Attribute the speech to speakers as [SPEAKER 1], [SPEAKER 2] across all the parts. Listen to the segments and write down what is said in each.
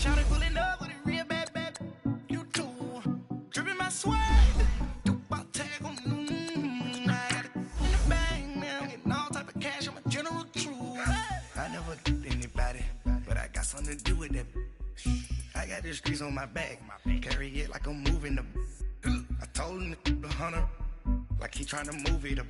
[SPEAKER 1] shawty pulling up with a real bad, bad. You too. Dripping my swag. Dupe tag on. I got it in the bag now. Getting all type of cash. I'm a general truth. I never did anybody, but I got something to do with that. I got the streets on my back. Carry it like I'm moving the. I told him to 100, like he trying to move it up.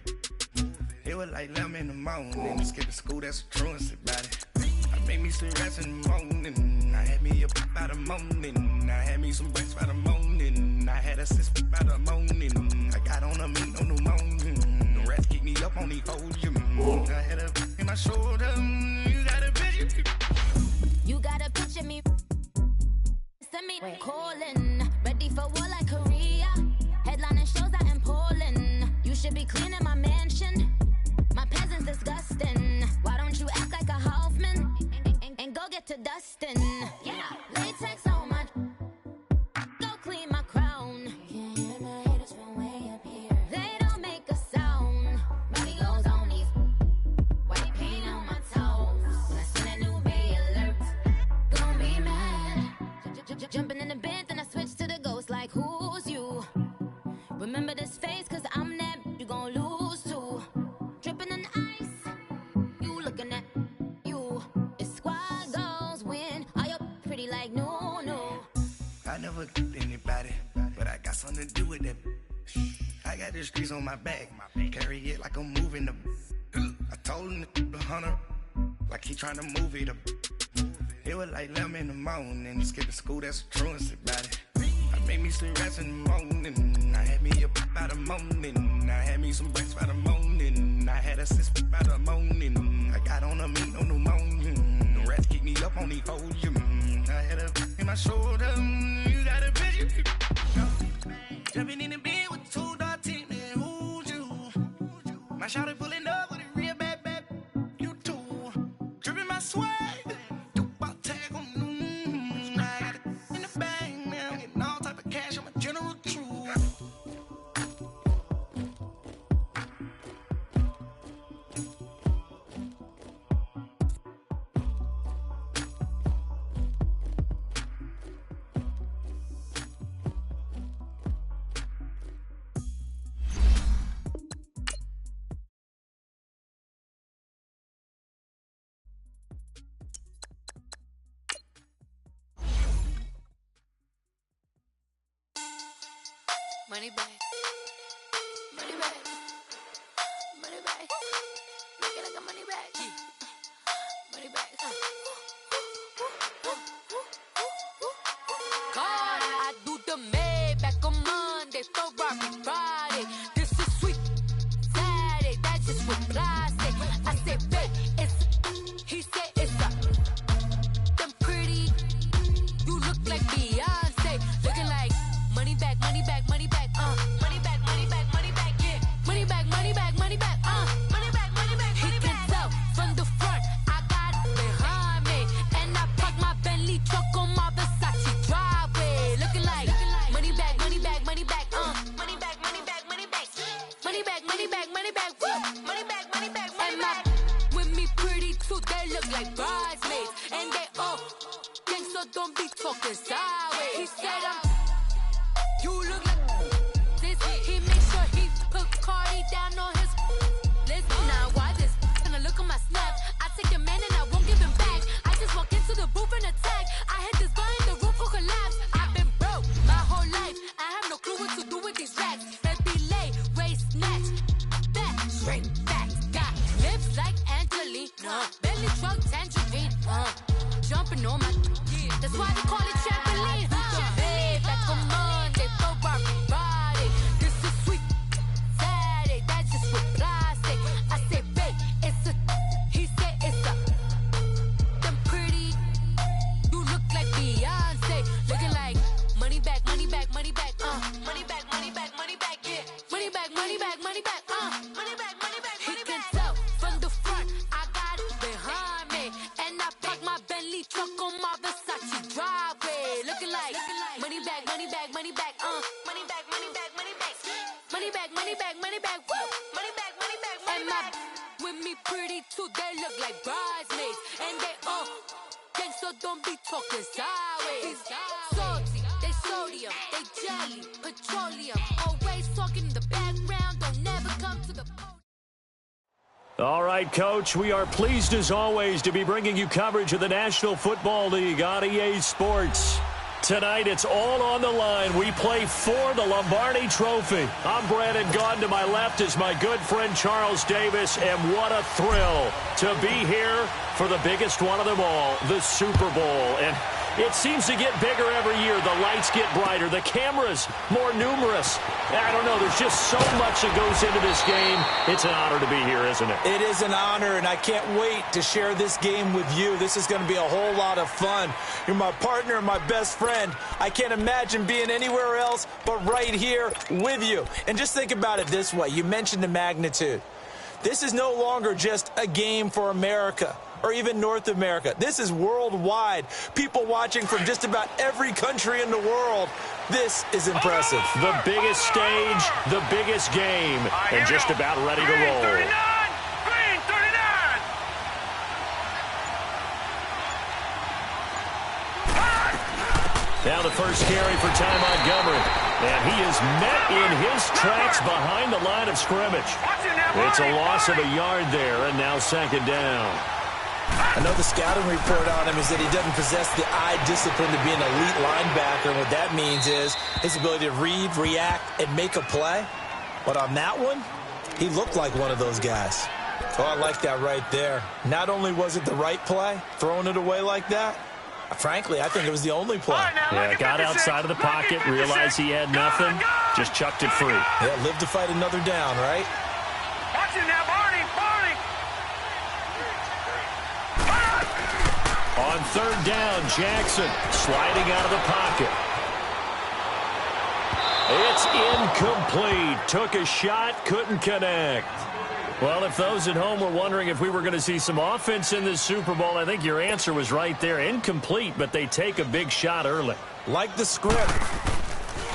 [SPEAKER 1] It was like 11 in the morning. Skipping school, that's a truancy about it. I made me some rest in the morning. I had me a pop by the morning. I had me some breaks by the morning. I had a six by the morning. I got on a meat on the morning. The rats keep me up on the podium. I had a in my shoulder. You got a picture.
[SPEAKER 2] You got a picture me. Send me calling. Ready for war like Korea. Headlining shows out in Poland. You should be cleaning my mansion. My peasants disgusting. Why don't you act like a Hoffman and go get to dustin'? Yeah, latex on my. Go clean my crown. Can't hear the haters from way up here. They don't make a sound. Money goes on these. White paint on my toes. When I send a new Bay alert, gonna be mad. Jumping in the bed, then I switch to the ghost. Like who's you? Remember this face, cause I'm that you gon' lose too. Dripping in ice, you looking at you. It's squad goals win. Are you pretty like no, no?
[SPEAKER 1] I never did anybody, but I got something to do with that. I got the streets on my back. Carry it like I'm moving the. I told him to 100, like he trying to move it up. It was like 11 in the morning. Skipping school, that's a truancy about it. I made me some rest in the morning. I had me a pop by the morning. I had me some breaks by the morning. I had a six by the morning. I got on a meat on the morning. The rats keep me up on the podium. I had a in my shoulder. You got a picture. Jumping in the bed with two dark teeth, man. Who's you? My shawty pulling up with a real bad, bad. You too. Dripping my swag.
[SPEAKER 3] Money back, money back, money back. Make it like a money back, money back. God, I do the Maybach on Monday, Ferrari Friday. This is sweet Saturday, that's just with plastic. I said, babe, it's. He said it's a. Them pretty. You look like Beyonce, looking like money back, money back, money back. Money back, money back, money back, yeah. Money back, money back, money back, money back, money back, money back. He can tell from the front, I got it behind me. And I park my Bentley truck on my Versace driveway. Looking like money back, money back, money back, money back, money back, money back. Money back, money back, money back, money back, money back, money back. With me pretty too, they look like bridesmaids. And they all gang, so don't be talking sideways. He said you look like this. He make sure he put Cardi down on his list. Now why this? Gonna look at my snap. I take your man and I won't give him back. I just walk into the booth and attack. I hit this guy in the roof will collapse. I've been broke my whole life. I have no clue what to do with these rats. That be lay, race, snatch, back, straight back. Got lips like Angelina, belly truck tangerine. Jumping on my, that's why they call it trampoline. Babe, back on Monday, Ferrari Friday. This is sweet Saturday, that's just with plastic. I say, babe, it's a. He said it's a. Them pretty. You look like Beyonce, looking like money back, money back, money back. Money back, money back, money back, yeah. Money back, money back, money back. Money back, money back, money back. He can tell from the front, I got it behind me, and I park my Bentley truck on my Versace driveway. Looking like money back, money back, money back. Money back, money back, money back. Money back, money back, money back. Woo! Money back, money back, money back. With me pretty too, they look like bridesmaids, and they all gang, so don't be talking sideways. Salty, they sodium, they jelly, petroleum. Always talking in the background, don't never come to the podium.
[SPEAKER 4] All right, Coach, we are pleased as always to be bringing you coverage of the National Football League on EA Sports. Tonight, it's all on the line. We play for the Lombardi Trophy. I'm Brandon Gaudin. To my left is my good friend Charles Davis, and what a thrill to be here for the biggest one of them all, the Super Bowl. And it seems to get bigger every year. The lights get brighter. The cameras more numerous. I don't know. There's just so much that goes into this game. It's an honor to be here, isn't it?
[SPEAKER 5] It is an honor, and I can't wait to share this game with you. This is going to be a whole lot of fun. You're my partner and my best friend. I can't imagine being anywhere else but right here with you. And just think about it this way. You mentioned the magnitude. This is no longer just a game for America or even North America. This is worldwide. People watching from just about every country in the world. This is impressive.
[SPEAKER 4] The biggest stage, the biggest game, and just about ready to roll.
[SPEAKER 1] Green 39.
[SPEAKER 4] Now the first carry for Ty Montgomery. And he is met in his tracks behind the line of scrimmage. It's a loss of a yard there, and now second down.
[SPEAKER 5] I know the scouting report on him is that he doesn't possess the eye discipline to be an elite linebacker. And what that means is his ability to read, react, and make a play. But on that one, he looked like one of those guys. Oh, I like that right there. Not only was it the right play, throwing it away like that, frankly, I think it was the only play.
[SPEAKER 4] Yeah, got outside of the pocket, realized he had nothing, just chucked it free.
[SPEAKER 5] Yeah, live to fight another down, right?
[SPEAKER 1] Watch it now, Barney.
[SPEAKER 4] On third down, Jackson sliding out of the pocket. It's incomplete. Took a shot, couldn't connect. Well, if those at home were wondering if we were going to see some offense in this Super Bowl, I think your answer was right there. Incomplete, but they take a big shot early.
[SPEAKER 5] Like the script.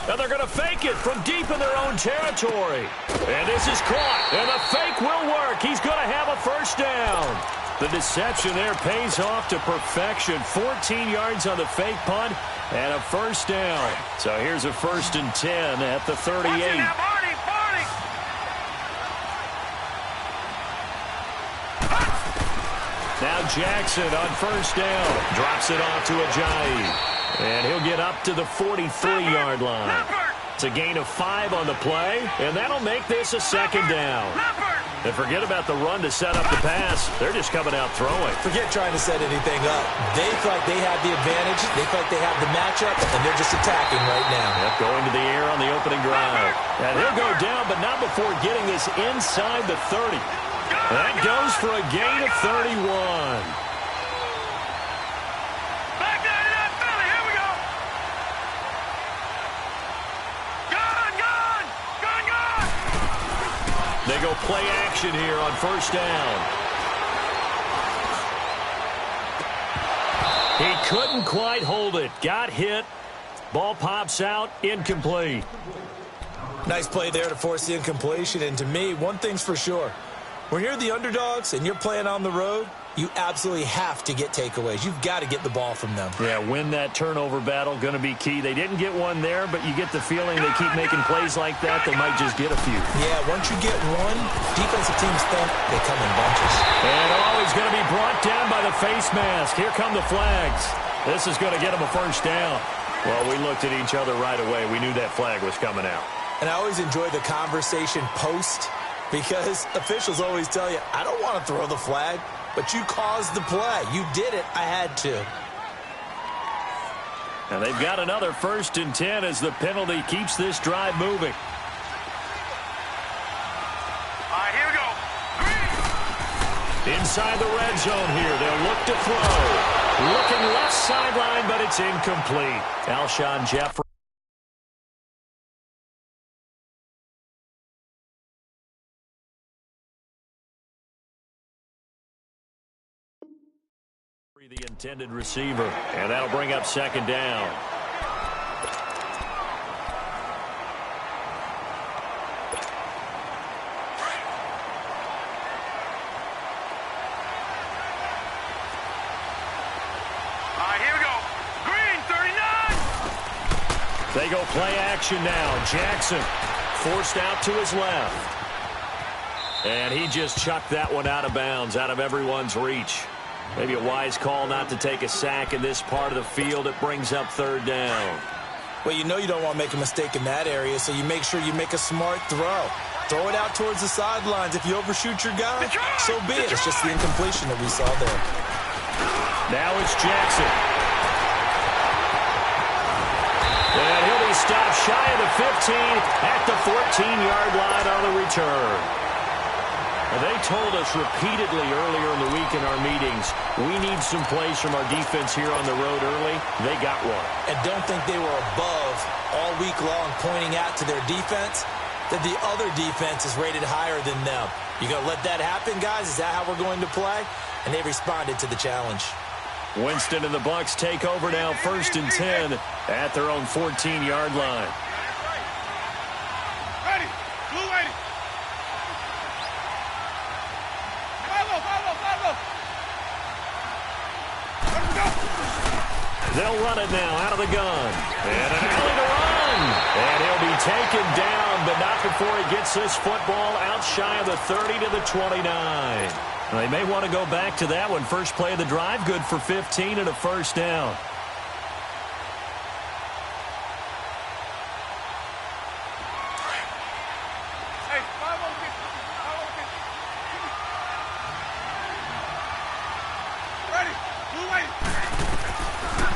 [SPEAKER 4] Now they're going to fake it from deep in their own territory. And this is caught, and the fake will work. He's going to have a first down. The deception there pays off to perfection. 14 yards on the fake punt and a first down. So here's a 1st and 10 at the 38. Now Jackson on first down. Drops it off to Ajayi. And he'll get up to the 43-yard line. It's a gain of 5 on the play, and that'll make this a second down. And forget about the run to set up the pass. They're just coming out throwing.
[SPEAKER 5] Forget trying to set anything up. They feel like they have the advantage. They feel like they have the matchup, and they're just attacking right now.
[SPEAKER 4] Yep, going to the air on the opening drive. And he'll go down, but not before getting this inside the 30. That goes for a gain of 31. They go play action here on first down. He couldn't quite hold it. Got hit. Ball pops out. Incomplete.
[SPEAKER 5] Nice play there to force the incompletion. And to me, one thing's for sure. When you're the underdogs and you're playing on the road, you absolutely have to get takeaways. You've got to get the ball from them.
[SPEAKER 4] Yeah, win that turnover battle, going to be key. They didn't get one there, but you get the feeling they keep making plays like that, they might just get a few.
[SPEAKER 5] Yeah, once you get one, defensive teams think they come in bunches.
[SPEAKER 4] And he's going to be brought down by the face mask. Here come the flags. This is going to get him a first down. Well, we looked at each other right away. We knew that flag was coming out.
[SPEAKER 5] And I always enjoy the conversation post, because officials always tell you, I don't want to throw the flag, but you caused the play. You did it. I had to.
[SPEAKER 4] And they've got another 1st and 10 as the penalty keeps this drive moving.
[SPEAKER 1] All right, here we go.
[SPEAKER 4] Inside the red zone here. They'll look to throw. Looking left sideline, but it's incomplete. Alshon Jeffrey. The intended receiver, and that'll bring up second down.
[SPEAKER 1] All right,
[SPEAKER 4] They go play action now. Jackson forced out to his left. And he just chucked that one out of bounds, out of everyone's reach. Maybe a wise call not to take a sack in this part of the field. It brings up third down.
[SPEAKER 5] Well, you know you don't want to make a mistake in that area, so you make sure you make a smart throw. Throw it out towards the sidelines. If you overshoot your guy, so be it. It's just the incompletion that we saw there.
[SPEAKER 4] Now it's Jackson. And he'll be stopped shy of the 15 at the 14-yard line on the return. And they told us repeatedly earlier in the week in our meetings, we need some plays from our defense here on the road early. They got one.
[SPEAKER 5] And don't think they were above all week long pointing out to their defense that the other defense is rated higher than them. You going to let that happen, guys? Is that how we're going to play? And they responded to the challenge.
[SPEAKER 4] Winston and the Bucs take over now, 1st and 10 at their own 14-yard line.
[SPEAKER 1] Ready. Blue ready. Follow.
[SPEAKER 4] They'll run it now out of the gun. And an alley to run. And he'll be taken down, but not before he gets this football out shy of the 30 to the 29. They may want to go back to that one. First play of the drive, good for 15 and a first down.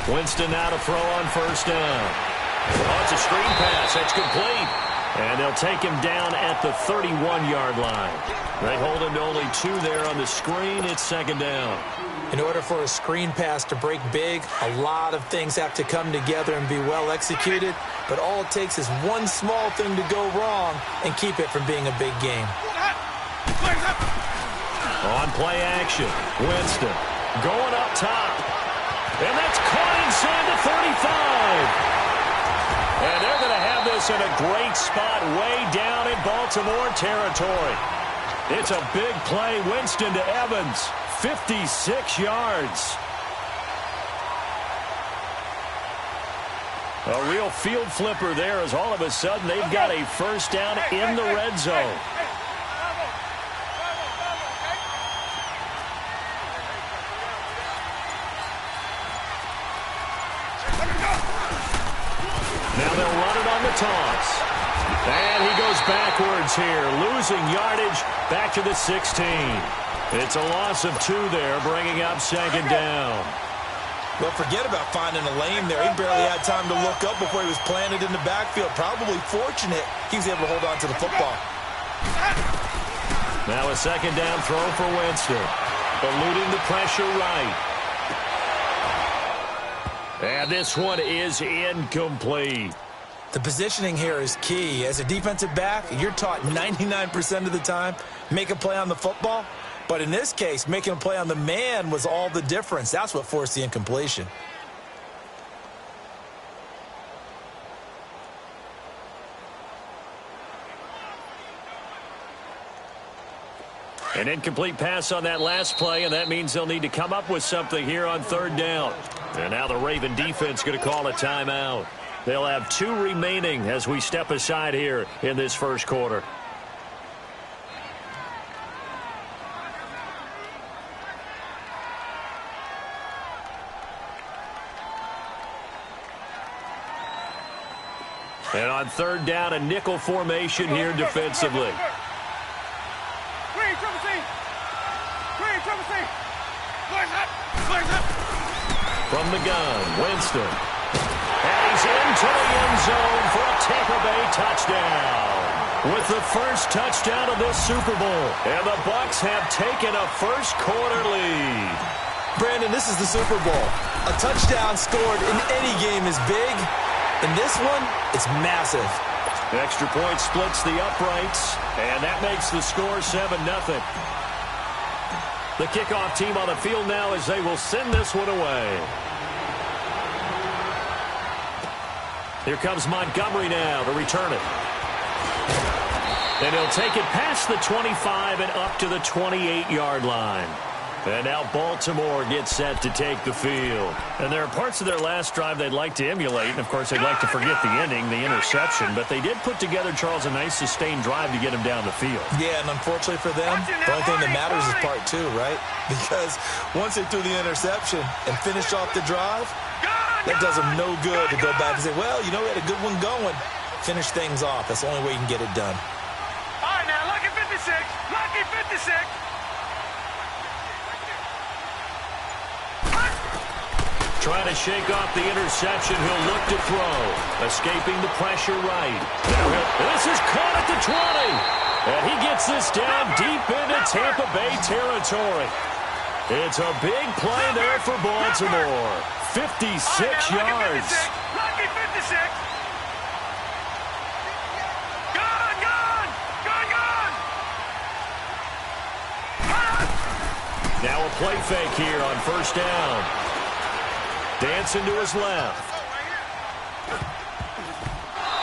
[SPEAKER 4] Winston now to throw on first down. Oh, it's a screen pass. That's complete. And they'll take him down at the 31-yard line. They hold him to only 2 there on the screen. It's 2nd down.
[SPEAKER 5] In order for a screen pass to break big, a lot of things have to come together and be well executed. But all it takes is one small thing to go wrong and keep it from being a big game.
[SPEAKER 4] On play action, Winston going up top. And that's caught inside the 35. And they're going to have this in a great spot way down in Baltimore territory. It's a big play. Winston to Evans, 56 yards. A real field flipper there as all of a sudden they've got a first down in the red zone. Now they'll run it on the toss. And he goes backwards here, losing yardage back to the 16. It's a loss of 2 there, bringing up 2nd down.
[SPEAKER 5] Well, forget about finding a lane there. He barely had time to look up before he was planted in the backfield. Probably fortunate he was able to hold on to the football.
[SPEAKER 4] Now a 2nd down throw for Winston. Eluding the pressure right. And this one is incomplete.
[SPEAKER 5] The positioning here is key. As a defensive back, you're taught 99% of the time, make a play on the football. But in this case, making a play on the man was all the difference. That's what forced the incompletion.
[SPEAKER 4] An incomplete pass on that last play, and that means they'll need to come up with something here on 3rd down. And now the Raven defense going to call a timeout. They'll have 2 remaining as we step aside here in this first quarter. And on 3rd down, a nickel formation here defensively. From the gun, Winston. And he's into the end zone for a Tampa Bay touchdown. With the first touchdown of this Super Bowl. And the Bucs have taken a first quarter lead.
[SPEAKER 5] Brandon, this is the Super Bowl. A touchdown scored in any game is big. In this one, it's massive.
[SPEAKER 4] The extra point splits the uprights, and that makes the score 7-0. The kickoff team on the field now as they will send this one away. Here comes Montgomery now to return it. And he'll take it past the 25 and up to the 28-yard line. And now Baltimore gets set to take the field. And there are parts of their last drive they'd like to emulate. And, of course, they'd like to forget the ending, the interception. But they did put together, Charles, a nice sustained drive to get him down the field.
[SPEAKER 5] Yeah, and unfortunately for them, the only thing that matters is part two, right? Because once they threw the interception and finished off the drive, that does them no good to go back and say, well, you know, we had a good one going. Finish things off. That's the only way you can get it done.
[SPEAKER 1] All right, now, lucky 56. Lucky 56.
[SPEAKER 4] Trying to shake off the interception. He'll look to throw. Escaping the pressure right. This is caught at the 20. And he gets this down deep into Tampa Bay territory. It's a big play there for Baltimore. 56 yards.
[SPEAKER 1] Lucky 56. Gone.
[SPEAKER 4] Now a play fake here on first down. Dancing to his left.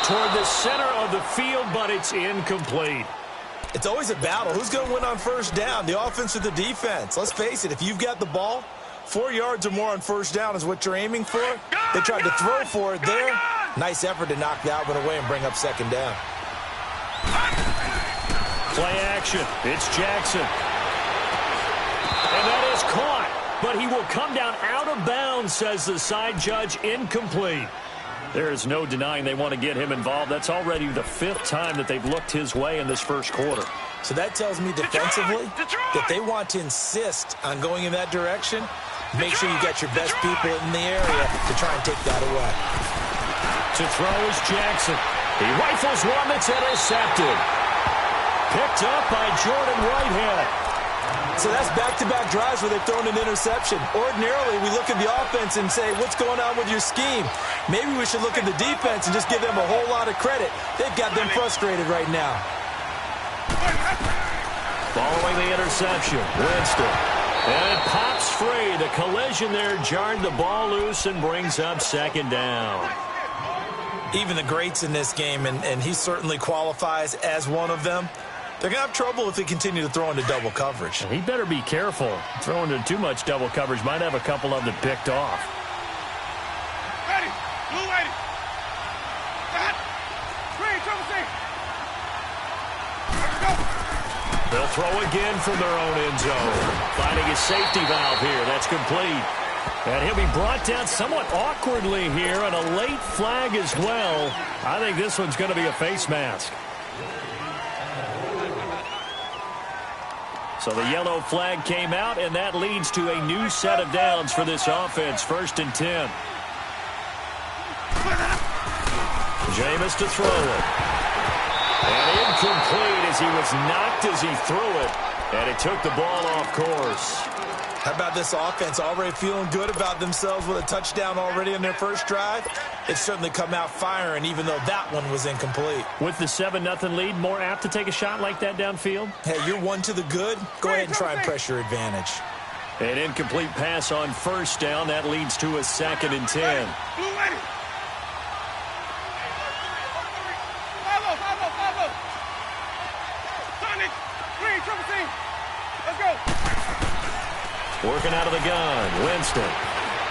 [SPEAKER 4] Toward the center of the field, but it's incomplete.
[SPEAKER 5] It's always a battle. Who's going to win on first down, the offense or the defense? Let's face it, if you've got the ball, 4 yards or more on first down is what you're aiming for. They tried to throw for it there. Nice effort to knock that one away and bring up second down.
[SPEAKER 4] Play action. It's Jackson. And that is caught. But he will come down out of bounds, says the side judge. Incomplete. There is no denying they want to get him involved. That's already the 5th time that they've looked his way in this first quarter.
[SPEAKER 5] So that tells me defensively that they want to insist on going in that direction. Make sure you got your best people in the area to try and take that away.
[SPEAKER 4] To throw is Jackson. He rifles one that's intercepted. Picked up by Jordan Whitehead.
[SPEAKER 5] So that's back-to-back drives where they've thrown an interception. Ordinarily, we look at the offense and say, what's going on with your scheme? Maybe we should look at the defense and just give them a whole lot of credit. They've got them frustrated right now.
[SPEAKER 4] Following the interception, Winston. And it pops free. The collision there jarred the ball loose and brings up second down.
[SPEAKER 5] Even the greats in this game, and he certainly qualifies as one of them, they're going to have trouble if they continue to throw into double coverage.
[SPEAKER 4] He better be careful. Throwing into too much double coverage might have a couple of them picked off.
[SPEAKER 1] Ready. Blue ready. Green, triple C. Let's go.
[SPEAKER 4] They'll throw again from their own end zone. Finding his safety valve here. That's complete. And he'll be brought down somewhat awkwardly here, and a late flag as well. I think this one's going to be a face mask. So the yellow flag came out, and that leads to a new set of downs for this offense. 1st and 10. Jameis to throw it. And incomplete as he was knocked as he threw it. And it took the ball off course.
[SPEAKER 5] How about this offense already feeling good about themselves with a touchdown already in their first drive? It's certainly come out firing, even though that one was incomplete.
[SPEAKER 4] With the 7-0 lead, more apt to take a shot like that downfield?
[SPEAKER 5] Hey, you're one to the good. Go ahead and try and press your advantage.
[SPEAKER 4] An incomplete pass on first down. That leads to a 2nd and 10.
[SPEAKER 1] Blue ready. Follow. Sonic. Green, triple C. Let's go.
[SPEAKER 4] Working out of the gun. Winston.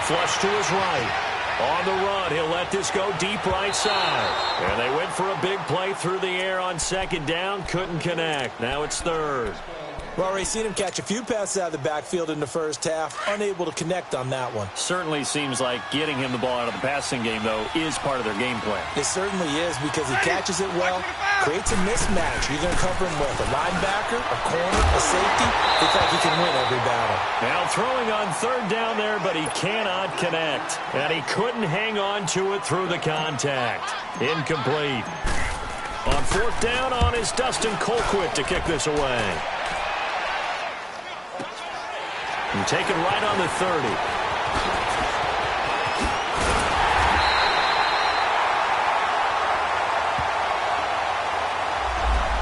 [SPEAKER 4] Flush to his right. On the run, he'll let this go deep right side. And they went for a big play through the air on second down. Couldn't connect. Now it's 3rd.
[SPEAKER 5] Well, already seen him catch a few passes out of the backfield in the first half. Unable to connect on that one.
[SPEAKER 4] Certainly seems like getting him the ball out of the passing game, though, is part of their game plan.
[SPEAKER 5] It certainly is because he catches it well, creates a mismatch. You're going to cover him with a linebacker, a corner, a safety. They think he can win every battle.
[SPEAKER 4] Now throwing on 3rd down there, but he cannot connect. And he couldn't hang on to it through the contact. Incomplete. On 4th down on is Dustin Colquitt to kick this away. And taken right on the 30.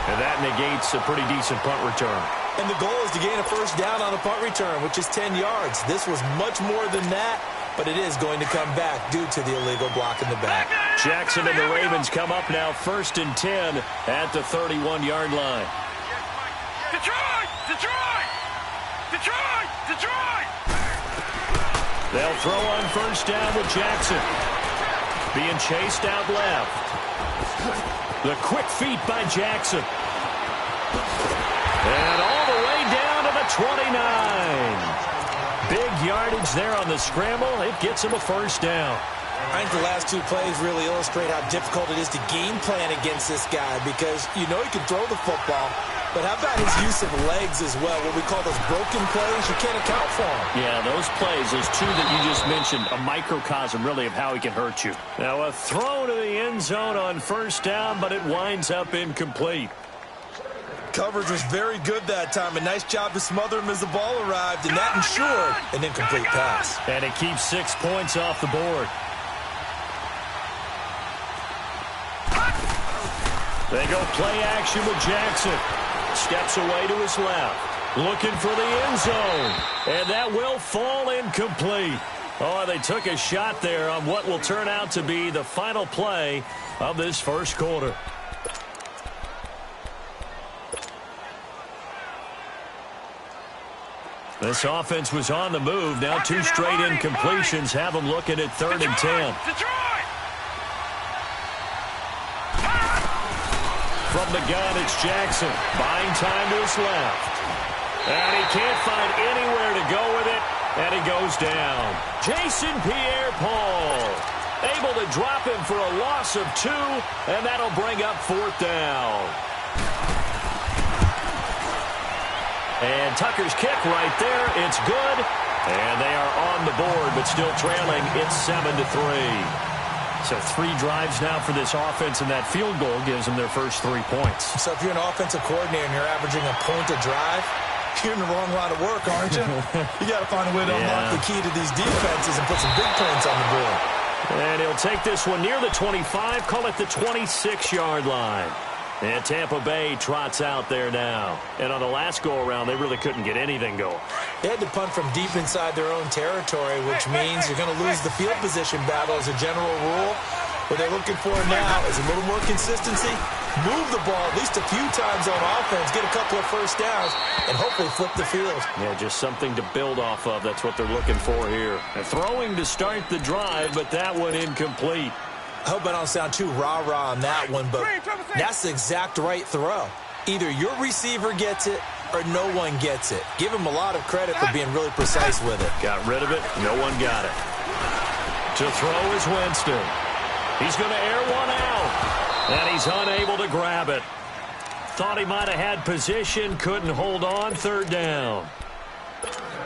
[SPEAKER 4] And that negates a pretty decent punt return.
[SPEAKER 5] And the goal is to gain a first down on a punt return, which is 10 yards. This was much more than that, but it is going to come back due to the illegal block in the back.
[SPEAKER 4] Jackson and the Ravens come up now 1st and 10 at the 31-yard line.
[SPEAKER 1] Detroit! Detroit! Detroit! Detroit!
[SPEAKER 4] They'll throw on first down with Jackson. Being chased out left. The quick feet by Jackson. And all the way down to the 29. Big yardage there on the scramble. It gets him a first down.
[SPEAKER 5] I think the last two plays really illustrate how difficult it is to game plan against this guy because you know he can throw the football, but how about his use of legs as well? What we call those broken plays, you can't account for them.
[SPEAKER 4] Yeah, those plays, those two that you just mentioned, a microcosm really of how he can hurt you. Now a throw to the end zone on first down, but it winds up incomplete.
[SPEAKER 5] Coverage was very good that time. A nice job to smother him as the ball arrived, and that ensured an incomplete pass.
[SPEAKER 4] And it keeps 6 points off the board. They go play action with Jackson. Steps away to his left. Looking for the end zone. And that will fall incomplete. Oh, they took a shot there on what will turn out to be the final play of this first quarter. This offense was on the move. Now two straight incompletions have them looking at 3rd and 10.
[SPEAKER 1] Detroit!
[SPEAKER 4] From the gun, it's Jackson. Buying time to his left. And he can't find anywhere to go with it. And he goes down. Jason Pierre-Paul able to drop him for a loss of 2. And that'll bring up 4th down. And Tucker's kick right there. It's good. And they are on the board, but still trailing. It's 7-3. So 3 drives now for this offense, and that field goal gives them their first 3 points.
[SPEAKER 5] So if you're an offensive coordinator and you're averaging a point a drive, you're in the wrong line of work, aren't you? You got to find a way to unlock the key to these defenses and put some big points on the board.
[SPEAKER 4] And he'll take this one near the 25, call it the 26-yard line. And Tampa Bay trots out there now. And on the last go-around, they really couldn't get anything going.
[SPEAKER 5] They had to punt from deep inside their own territory, which means you're going to lose the field position battle as a general rule. What they're looking for now is a little more consistency, move the ball at least a few times on offense, get a couple of first downs, and hopefully flip the field.
[SPEAKER 4] Yeah, just something to build off of. That's what they're looking for here. And throwing to start the drive, but that one incomplete.
[SPEAKER 5] I hope I don't sound too rah-rah on that one, but that's the exact right throw. Either your receiver gets it or no one gets it. Give him a lot of credit for being really precise with it.
[SPEAKER 4] Got rid of it. No one got it. To throw is Winston. He's going to air one out. And he's unable to grab it. Thought he might have had position. Couldn't hold on. 3rd down.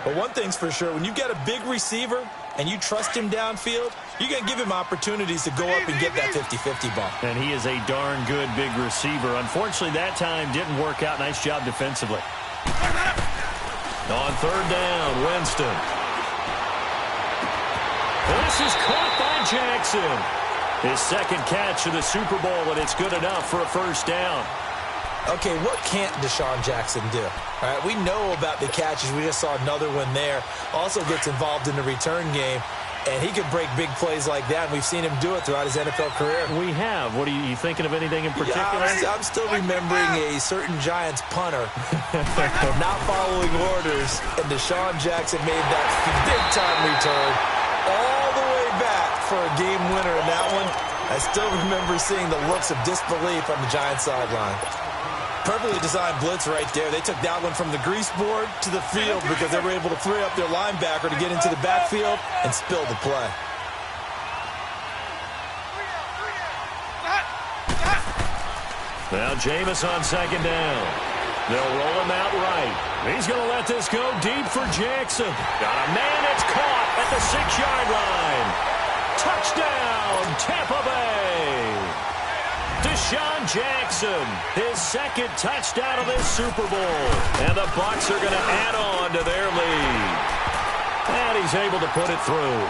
[SPEAKER 5] But one thing's for sure. When you've got a big receiver and you trust him downfield, you're going to give him opportunities to go up and get that 50-50 ball.
[SPEAKER 4] And he is a darn good big receiver. Unfortunately, that time didn't work out. Nice job defensively. On 3rd down, Winston. This is caught by Jackson. His 2nd catch of the Super Bowl, and it's good enough for a first down.
[SPEAKER 5] Okay, what can't Deshaun Jackson do? All right, we know about the catches. We just saw another one there. Also gets involved in the return game. And he can break big plays like that. And we've seen him do it throughout his NFL career.
[SPEAKER 4] We have. What are you thinking of anything in particular?
[SPEAKER 5] Yeah, I'm still remembering a certain Giants punter not following orders. And Deshaun Jackson made that big-time return all the way back for a game winner in that one. I still remember seeing the looks of disbelief on the Giants sideline. Perfectly designed blitz right there. They took that one from the grease board to the field because they were able to free up their linebacker to get into the backfield and spill the play.
[SPEAKER 4] Now Jameis on 2nd down. They'll roll him out right. He's going to let this go deep for Jackson. Got a man that's caught at the 6-yard line. Touchdown, Tampa Bay. Deshaun Jackson, his 2nd touchdown of this Super Bowl. And the Bucs are going to add on to their lead. And he's able to put it through.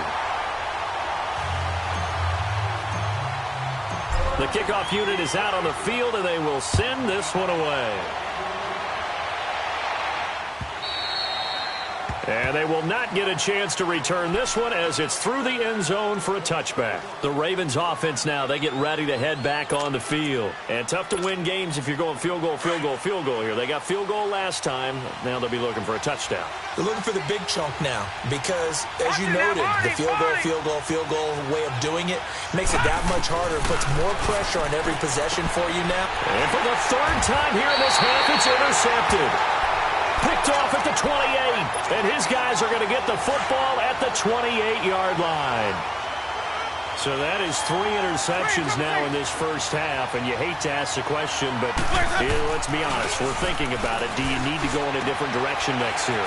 [SPEAKER 4] The kickoff unit is out on the field, and they will send this one away. And they will not get a chance to return this one as it's through the end zone for a touchback. The Ravens offense now, they get ready to head back on the field. And tough to win games if you're going field goal, field goal, field goal here. They got field goal last time. Now they'll be looking for a touchdown.
[SPEAKER 5] They're looking for the big chunk now because, as you noted, the field goal, field goal, field goal way of doing it makes it that much harder. It puts more pressure on every possession for you now.
[SPEAKER 4] And for the third time here in this half, it's intercepted. Picked off at the 28, and his guys are going to get the football at the 28-yard line. So that is 3 interceptions now in this first half, and you hate to ask the question, but let's be honest, we're thinking about it. Do you need to go in a different direction next series?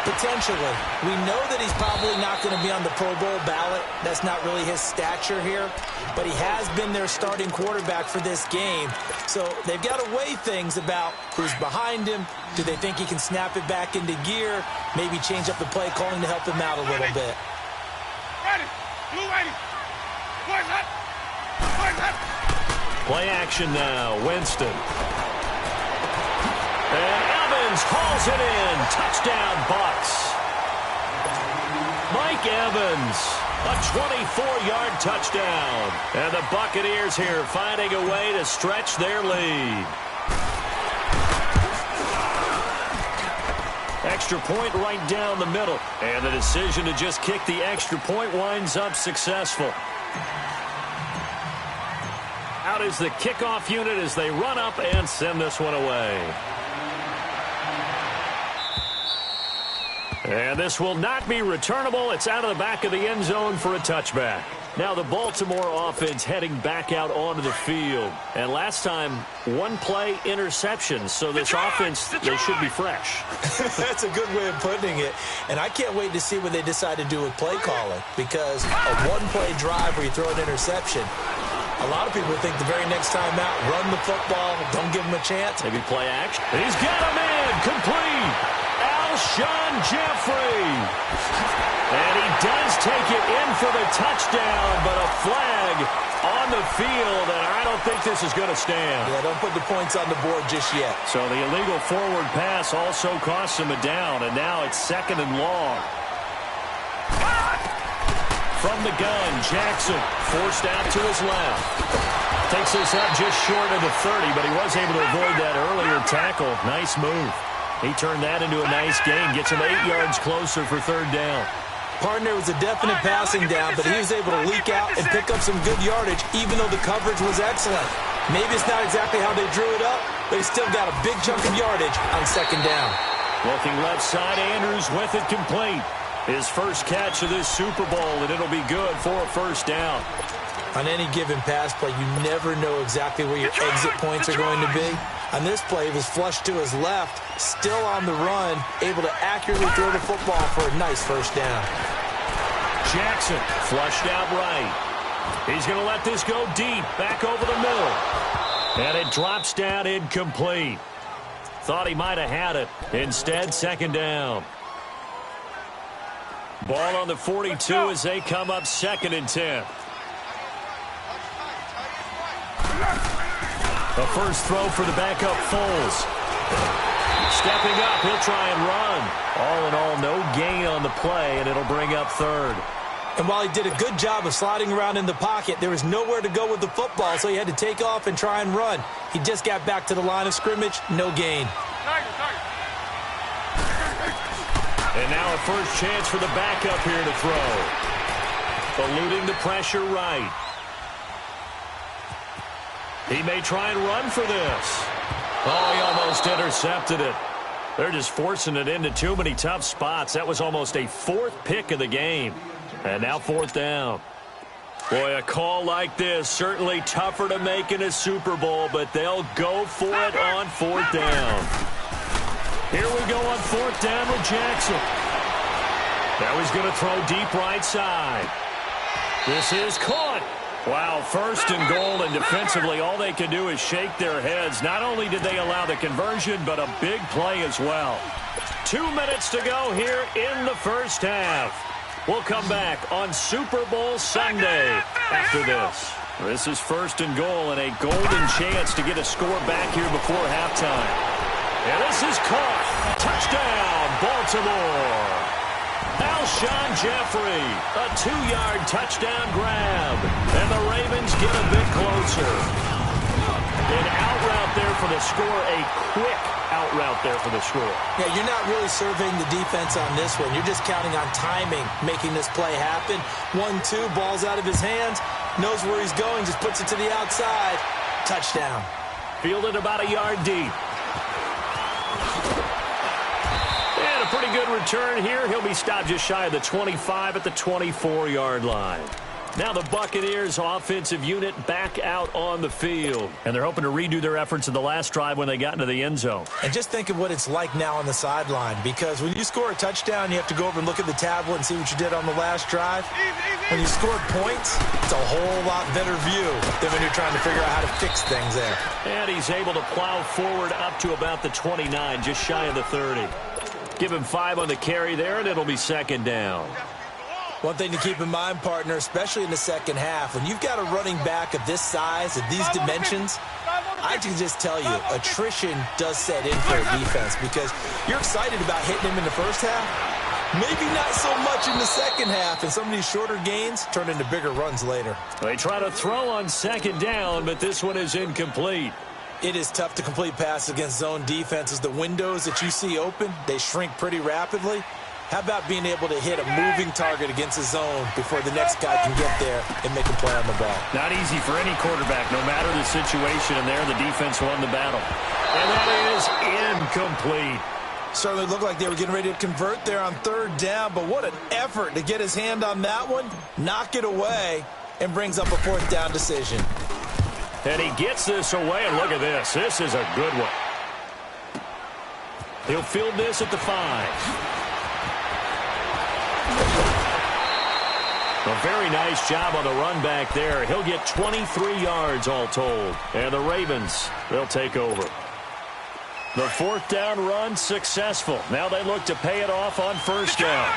[SPEAKER 5] Potentially. We know that he's probably not going to be on the Pro Bowl ballot. That's not really his stature here, but he has been their starting quarterback for this game. So they've got to weigh things about who's behind him. Do they think he can snap it back into gear? Maybe change up the play calling to help him out a little bit.
[SPEAKER 4] Play action now. Winston. And Evans hauls it in. Touchdown, Bucks. Mike Evans, a 24-yard touchdown. And the Buccaneers here finding a way to stretch their lead. Extra point right down the middle. And the decision to just kick the extra point winds up successful. Out is the kickoff unit as they run up and send this one away. And this will not be returnable. It's out of the back of the end zone for a touchback. Now the Baltimore offense heading back out onto the field. And last time, one play interception. So this offense, they should be fresh.
[SPEAKER 5] That's a good way of putting it. And I can't wait to see what they decide to do with play calling. Because a one-play drive where you throw an interception, a lot of people think the very next time out, run the football, don't give him a chance.
[SPEAKER 4] Maybe play action. He's got him in. Complete. Alshon Jeffrey. And he does take it in for the touchdown, but a flag on the field, and I don't think this is going to stand.
[SPEAKER 5] Yeah, don't put the points on the board just yet.
[SPEAKER 4] So the illegal forward pass also costs him a down, and now it's 2nd and long. From the gun, Jackson forced out to his left. Takes this up just short of the 30, but he was able to avoid that earlier tackle. Nice move. He turned that into a nice gain. Gets him 8 yards closer for 3rd down.
[SPEAKER 5] Partner was a definite passing down, but he was able to leak out and pick up some good yardage, even though the coverage was excellent. Maybe it's not exactly how they drew it up, but he still got a big chunk of yardage on 2nd down.
[SPEAKER 4] Looking left side, Andrews with it complete. His first catch of this Super Bowl, and it'll be good for a 1st down.
[SPEAKER 5] On any given pass play, you never know exactly where your exit points are going to be. On this play, he was flushed to his left, still on the run, able to accurately throw the football for a nice 1st down.
[SPEAKER 4] Jackson flushed out right. He's going to let this go deep, back over the middle. And it drops down incomplete. Thought he might have had it. Instead, 2nd down. Ball on the 42 as they come up 2nd and 10. The first throw for the backup Foles. Stepping up, he'll try and run. All in all, no gain on the play, and it'll bring up 3rd.
[SPEAKER 5] And while he did a good job of sliding around in the pocket, there was nowhere to go with the football, so he had to take off and try and run. He just got back to the line of scrimmage, no gain.
[SPEAKER 4] And now a first chance for the backup here to throw. Eluding the pressure right. He may try and run for this. Oh, he almost intercepted it. They're just forcing it into too many tough spots. That was almost a 4th pick of the game. And now 4th down. Boy, a call like this, certainly tougher to make in a Super Bowl, but they'll go for it on 4th down. Here we go on 4th down with Jackson. Now he's going to throw deep right side. This is caught. Wow, 1st and goal, and defensively all they can do is shake their heads. Not only did they allow the conversion, but a big play as well. 2 minutes to go here in the first half. We'll come back on Super Bowl Sunday after this. This is 1st and goal and a golden chance to get a score back here before halftime. And this is caught. Touchdown, Baltimore. Alshon Jeffrey, a 2-yard touchdown grab. And the Ravens get a bit closer. An out route there for the score, a quick out route there for the score.
[SPEAKER 5] Yeah, you're not really surveying the defense on this one. You're just counting on timing, making this play happen. 1-2, ball's out of his hands, knows where he's going, just puts it to the outside. Touchdown.
[SPEAKER 4] Fielded about a yard deep. And a pretty good return here. He'll be stopped just shy of the 25 at the 24-yard line. Now the Buccaneers offensive unit back out on the field. And they're hoping to redo their efforts in the last drive when they got into the end zone.
[SPEAKER 5] And just think of what it's like now on the sideline, because when you score a touchdown, you have to go over and look at the tablet and see what you did on the last drive. When you scored points, it's a whole lot better view than when you're trying to figure out how to fix things there.
[SPEAKER 4] And he's able to plow forward up to about the 29, just shy of the 30. Give him 5 on the carry there, and it'll be second down.
[SPEAKER 5] One thing to keep in mind, partner, especially in the second half, when you've got a running back of this size, of these dimensions, I can just tell you, attrition does set in for a defense, because you're excited about hitting him in the first half, maybe not so much in the second half, and some of these shorter gains turn into bigger runs later.
[SPEAKER 4] They try to throw on second down, but this one is incomplete.
[SPEAKER 5] It is tough to complete passes against zone defenses. The windows that you see open, they shrink pretty rapidly. How about being able to hit a moving target against a zone before the next guy can get there and make a play on the ball?
[SPEAKER 4] Not easy for any quarterback, no matter the situation, and there the defense won the battle. And that is incomplete.
[SPEAKER 5] Certainly looked like they were getting ready to convert there on third down, but what an effort to get his hand on that one, knock it away, and brings up a fourth down decision.
[SPEAKER 4] And he gets this away, and look at this. This is a good one. He'll field this at the 5. A very nice job on the run back there. He'll get 23 yards all told. And the Ravens, they'll take over. The fourth down run successful. Now they look to pay it off on first down.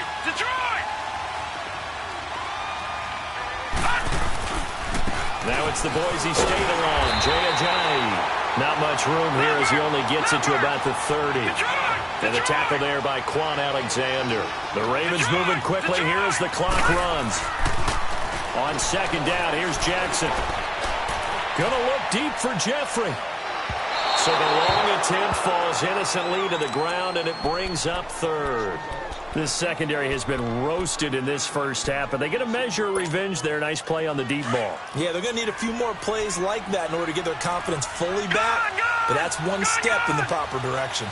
[SPEAKER 4] Now it's the Boise State alum, Jay Ajayi. Not much room here as he only gets it to about the 30. And the tackle there by Quan Alexander. The Ravens moving quickly here as the clock runs. On second down, here's Jackson. Gonna look deep for Jeffrey. So the long attempt falls innocently to the ground, and it brings up third. This secondary has been roasted in this first half, but they get a measure of revenge there. Nice play on the deep ball.
[SPEAKER 5] Yeah, they're going to need a few more plays like that in order to get their confidence fully back, but that's one step in the proper direction.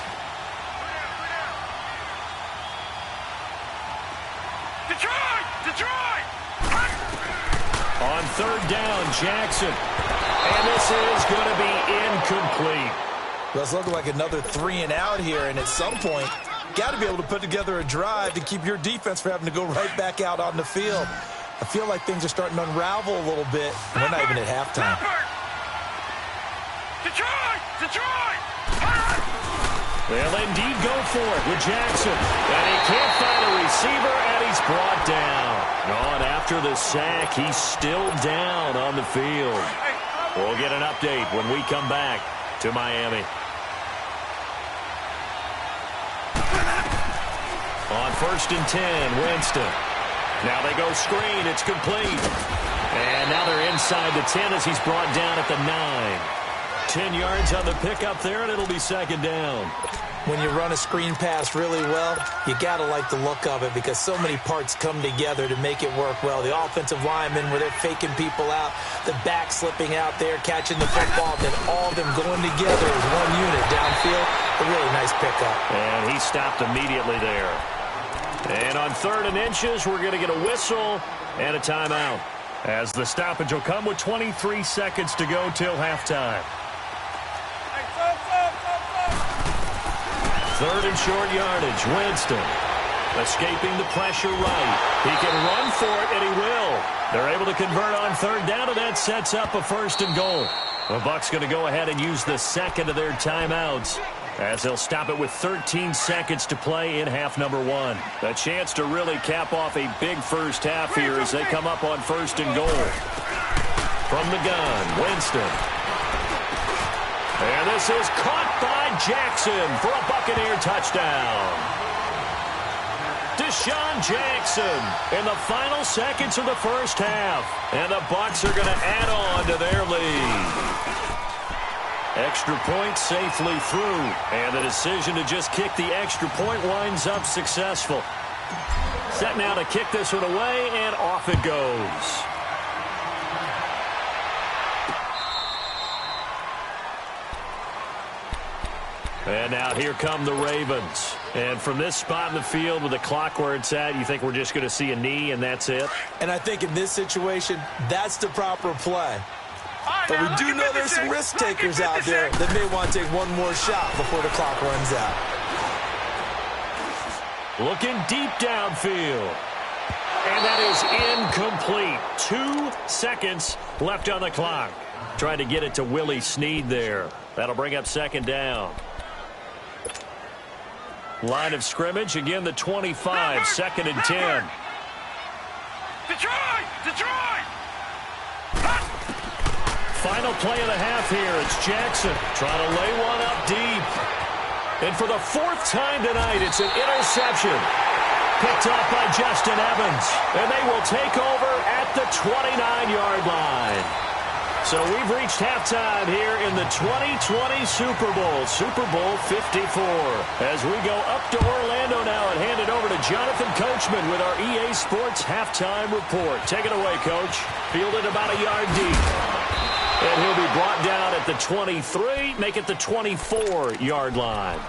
[SPEAKER 4] On third down, Jackson. And this is going to be incomplete.
[SPEAKER 5] Well, it's looking like another 3 and out here, and at some point, got to be able to put together a drive to keep your defense from having to go right back out on the field. I feel like things are starting to unravel a little bit, and we're not even at halftime.
[SPEAKER 4] They'll indeed go for it with Jackson. And he can't find a receiver, and he's brought down. On after the sack, he's still down on the field. We'll get an update when we come back to Miami. On first and 10, Winston. Now they go screen. It's complete. And now they're inside the 10 as he's brought down at the 9. 10 yards on the pickup there, and it'll be second down.
[SPEAKER 5] When you run a screen pass really well, you got to like the look of it because so many parts come together to make it work well. The offensive linemen, where they're faking people out, the back slipping out there, catching the football, then all of them going together as one unit downfield. A really nice pickup.
[SPEAKER 4] And he stopped immediately there. And on 3rd and inches, we're going to get a whistle and a timeout, as the stoppage will come with 23 seconds to go till halftime. 3rd and short yardage. Winston escaping the pressure right. He can run for it, and he will. They're able to convert on 3rd down, and that sets up a 1st and goal. The Bucs going to go ahead and use the second of their timeouts, as they'll stop it with 13 seconds to play in half number 1. A chance to really cap off a big first half here as they come up on 1st and goal. From the gun, Winston. And this is caught by Jackson for a Buccaneer touchdown. Deshaun Jackson in the final seconds of the first half. And the Bucs are going to add on to their lead. Extra point safely through. And the decision to just kick the extra point winds up successful. Set now to kick this one away, and off it goes. And now here come the Ravens. And from this spot in the field with the clock where it's at, you think we're just going to see a knee and that's it?
[SPEAKER 5] And I think in this situation, that's the proper play. But we do know there's some risk takers out there that may want to take one more shot before the clock runs out.
[SPEAKER 4] Looking deep downfield. And that is incomplete. 2 seconds left on the clock. Trying to get it to Willie Snead there. That'll bring up second down. Line of scrimmage, again the 25, 2nd and 10.
[SPEAKER 1] Detroit!
[SPEAKER 4] Final play of the half here. It's Jackson trying to lay one up deep. And for the 4th time tonight, it's an interception. Picked off by Justin Evans. And they will take over at the 29-yard line. So we've reached halftime here in the 2020 Super Bowl, Super Bowl 54. As we go up to Orlando now and hand it over to Jonathan Coachman with our EA Sports Halftime Report. Take it away, Coach. Fielded about a yard deep. And he'll be brought down at the 23, make it the 24-yard line.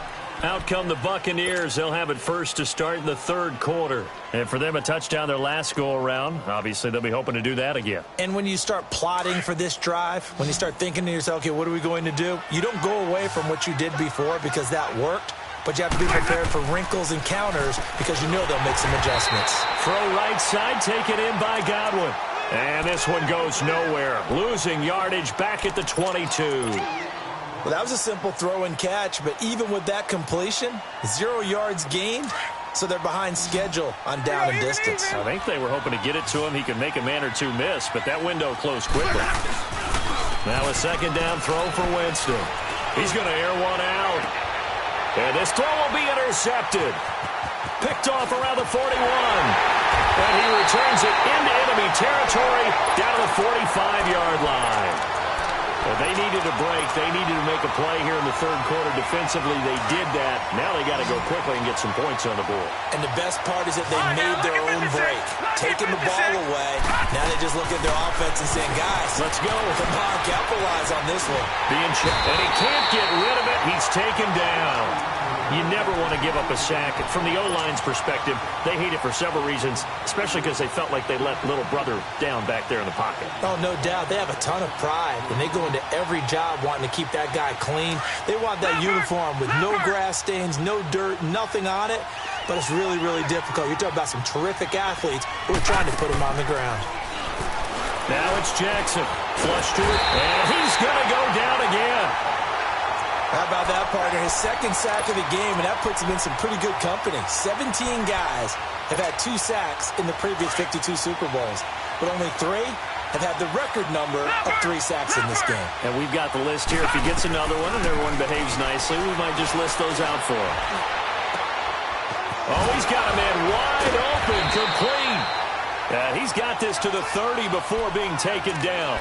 [SPEAKER 4] Out come the Buccaneers. They'll have it first to start in the 3rd quarter. And for them, a touchdown their last go-around. Obviously, they'll be hoping to do that again.
[SPEAKER 5] And when you start plotting for this drive, when you start thinking to yourself, okay, what are we going to do? You don't go away from what you did before because that worked. But you have to be prepared for wrinkles and counters because you know they'll make some adjustments.
[SPEAKER 4] Throw right side, taken in by Godwin. And this one goes nowhere. Losing yardage back at the 22.
[SPEAKER 5] Well, that was a simple throw and catch, but even with that completion, 0 yards gained, so they're behind schedule on down and distance.
[SPEAKER 4] I think they were hoping to get it to him. He could make a man or two miss, but that window closed quickly. Now a 2nd down throw for Winston. He's going to air one out. And this throw will be intercepted. Picked off around the 41. And he returns it into enemy territory down to the 45-yard line. Well, they needed a break. They needed to make a play here in the 3rd quarter. Defensively, they did that. Now they got to go quickly and get some points on the board.
[SPEAKER 5] And the best part is that they made their own break, taking the ball away. Now they just look at their offense and saying, guys, let's go. Come on, capitalize on this one.
[SPEAKER 4] Being checked, and he can't get rid of it. He's taken down. You never want to give up a sack. From the O-line's perspective, they hate it for several reasons, especially because they felt like they let little brother down back there in the pocket.
[SPEAKER 5] Oh, no doubt. They have a ton of pride, and they go into every job wanting to keep that guy clean. They want that uniform with no grass stains, no dirt, nothing on it, but it's really, really difficult. You're talking about some terrific athletes who are trying to put him on the ground.
[SPEAKER 4] Now it's Jackson. Flush to it, and he's going to go down again.
[SPEAKER 5] How about that, partner? His 2nd sack of the game, and that puts him in some pretty good company. 17 guys have had 2 sacks in the previous 52 Super Bowls, but only 3 have had the record number of 3 sacks in this game.
[SPEAKER 4] And we've got the list here. If he gets another one and everyone behaves nicely, we might just list those out for him. Oh, he's got a man wide open, complete. He's got this to the 30 before being taken down.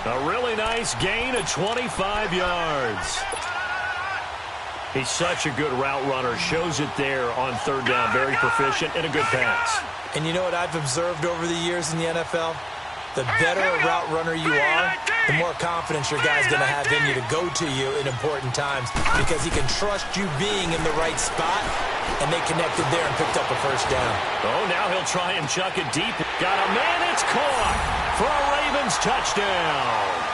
[SPEAKER 4] A really nice gain of 25 yards. He's such a good route runner. Shows it there on 3rd down. Very proficient and a good pass.
[SPEAKER 5] And you know what I've observed over the years in the NFL? The better a route runner you are, the more confidence your guy's going to have in you to go to you in important times because he can trust you being in the right spot, and they connected there and picked up a 1st down.
[SPEAKER 4] Oh, now he'll try and chuck it deep. Got a man. It's caught for a Ravens touchdown.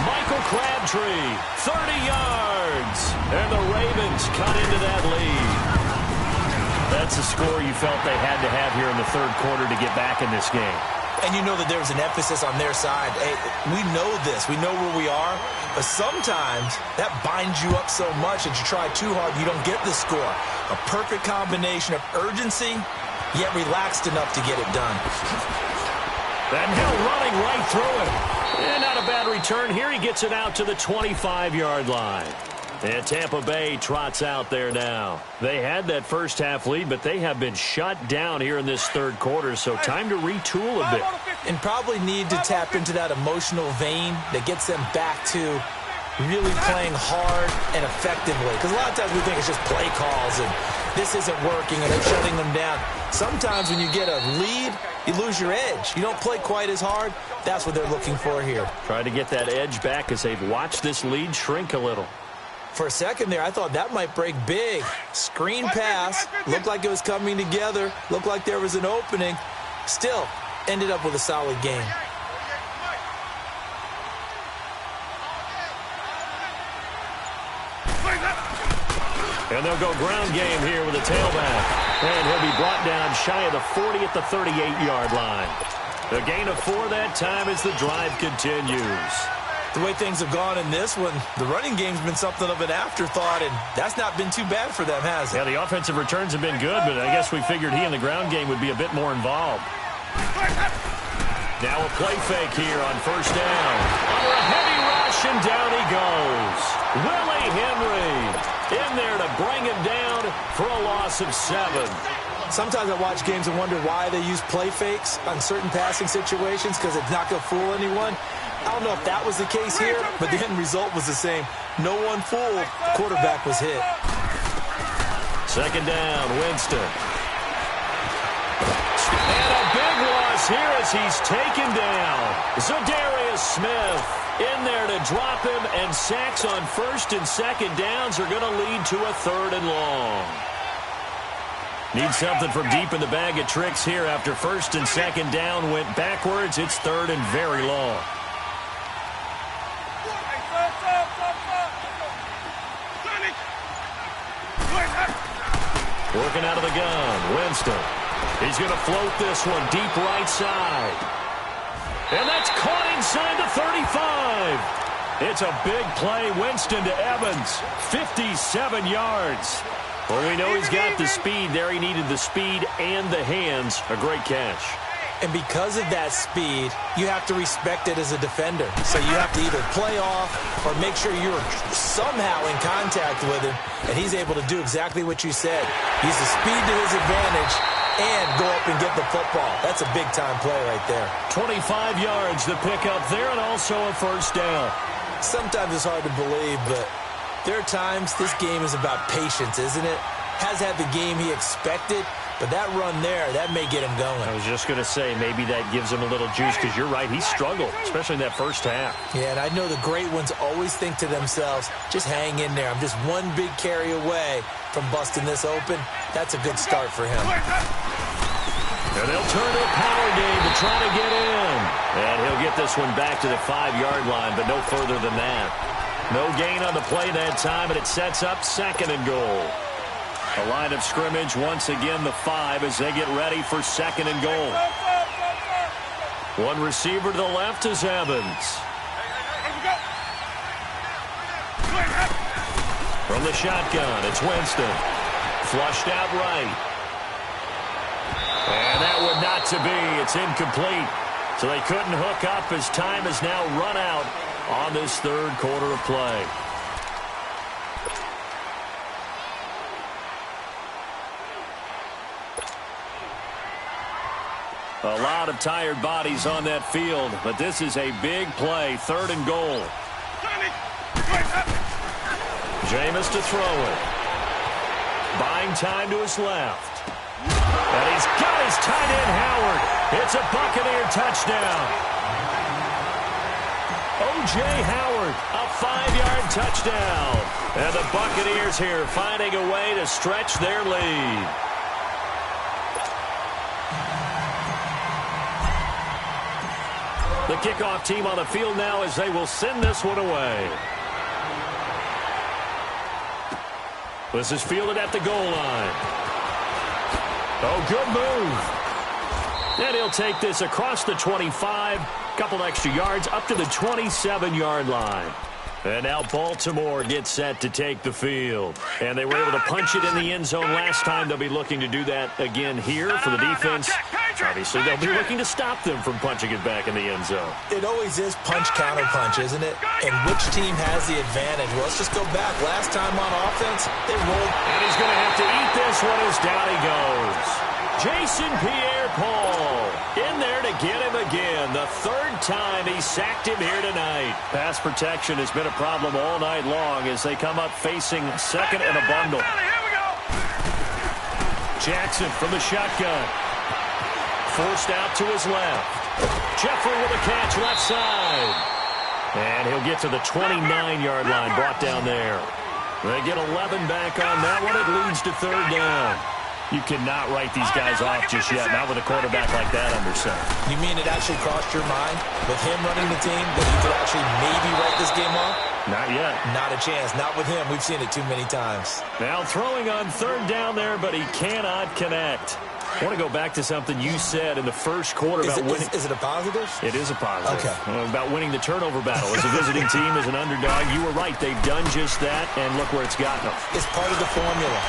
[SPEAKER 4] Michael Crabtree, 30 yards. And the Ravens cut into that lead. That's a score you felt they had to have here in the 3rd quarter to get back in this game.
[SPEAKER 5] And you know that there was an emphasis on their side. Hey, we know this. We know where we are. But sometimes that binds you up so much that you try too hard, you don't get the score. A perfect combination of urgency, yet relaxed enough to get it done.
[SPEAKER 4] And Hill running right through it. And not a bad return here. He gets it out to the 25-yard line. And Tampa Bay trots out there now. They had that first half lead, but they have been shut down here in this third quarter, so time to retool a bit.
[SPEAKER 5] And probably need to tap into that emotional vein that gets them back to really playing hard and effectively. Because a lot of times we think it's just play calls and this isn't working and they're shutting them down. Sometimes when you get a lead, you lose your edge. You don't play quite as hard. That's what they're looking for here.
[SPEAKER 4] Try to get that edge back as they've watched this lead shrink a little.
[SPEAKER 5] For a second there, I thought that might break big. Screen pass. Looked like it was coming together. Looked like there was an opening. Still, ended up with a solid game.
[SPEAKER 4] And they'll go ground game here with a tailback. And he'll be brought down shy of the 40 at the 38-yard line. A gain of 4 that time as the drive continues.
[SPEAKER 5] The way things have gone in this one, the running game's been something of an afterthought, and that's not been too bad for them, has it?
[SPEAKER 4] Yeah, the offensive returns have been good, but I guess we figured he in the ground game would be a bit more involved. Now a play fake here on first down. Under a heavy rush, and down he goes. Willie Henry in there to bring him down for a loss of 7.
[SPEAKER 5] Sometimes I watch games and wonder why they use play fakes on certain passing situations, because it's not going to fool anyone. I don't know if that was the case here, but the end result was the same. No one fooled. The quarterback was hit.
[SPEAKER 4] Second down, Winston. And a big loss here as he's taken down. Zadarius Smith in there to drop him, and sacks on first and second downs are going to lead to a 3rd and long. Need something from deep in the bag of tricks here after first and second down went backwards. It's 3rd and very long. Working out of the gun, Winston. He's going to float this one deep right side. And that's caught inside the 35. It's a big play. Winston to Evans. 57 yards. Well, we know he's got the speed there. He needed the speed and the hands. A great catch.
[SPEAKER 5] And because of that speed, you have to respect it as a defender. So you have to either play off or make sure you're somehow in contact with him, and he's able to do exactly what you said. Use the speed to his advantage and go up and get the football. That's a big-time play right there.
[SPEAKER 4] 25 yards to pick up there, and also a first down.
[SPEAKER 5] Sometimes it's hard to believe, but there are times this game is about patience, isn't it? Has had the game he expected, but that run there, that may get him going.
[SPEAKER 4] I was just going to say, maybe that gives him a little juice, because you're right, he struggled, especially in that first half.
[SPEAKER 5] Yeah, and I know the great ones always think to themselves, just hang in there. I'm just one big carry away from busting this open. That's a good start for him.
[SPEAKER 4] And they'll turn to a power game to try to get in. And he'll get this one back to the 5-yard line, but no further than that. No gain on the play that time, and it sets up 2nd and goal. A line of scrimmage, once again the 5 as they get ready for 2nd and goal. One receiver to the left is Evans. From the shotgun, it's Winston. Flushed out right. And that would not to be. It's incomplete. So they couldn't hook up as time has now run out on this 3rd quarter of play. A lot of tired bodies on that field, but this is a big play. 3rd and goal. Jameis to throw it. Buying time to his left. And he's got his tight end, Howard. It's a Buccaneer touchdown. O.J. Howard, a 5-yard touchdown. And the Buccaneers here finding a way to stretch their lead. The kickoff team on the field now as they will send this one away. This is fielded at the goal line. Oh, good move. And he'll take this across the 25. Couple extra yards up to the 27-yard line. And now Baltimore gets set to take the field. And they were able to punch it in the end zone last time. They'll be looking to do that again here for the defense. Obviously, they'll be looking to stop them from punching it back in the end zone.
[SPEAKER 5] It always is punch-counter-punch, isn't it? And which team has the advantage? Well, let's just go back. Last time on offense, they rolled.
[SPEAKER 4] And he's going to have to eat this one as down he goes. Jason Pierre-Paul in there to get him again. The third time he sacked him here tonight. Pass protection has been a problem all night long as they come up facing second and a bundle. Jackson from the shotgun. Forced out to his left. Jeffrey with a catch left side. And he'll get to the 29-yard line, brought down there. They get 11 back on that one. It leads to third down. You cannot write these guys off just yet, not with a quarterback like that under center.
[SPEAKER 5] You mean it actually crossed your mind with him running the team that he could actually maybe write this game off?
[SPEAKER 4] Not yet.
[SPEAKER 5] Not a chance. Not with him. We've seen it too many times.
[SPEAKER 4] Now throwing on third down there, but he cannot connect. I want to go back to something you said in the first quarter about winning.
[SPEAKER 5] Is it a positive?
[SPEAKER 4] It is a positive.
[SPEAKER 5] Okay.
[SPEAKER 4] About winning the turnover battle. As a visiting team, as an underdog, you were right. They've done just that, and look where it's gotten them.
[SPEAKER 5] It's part of the formula.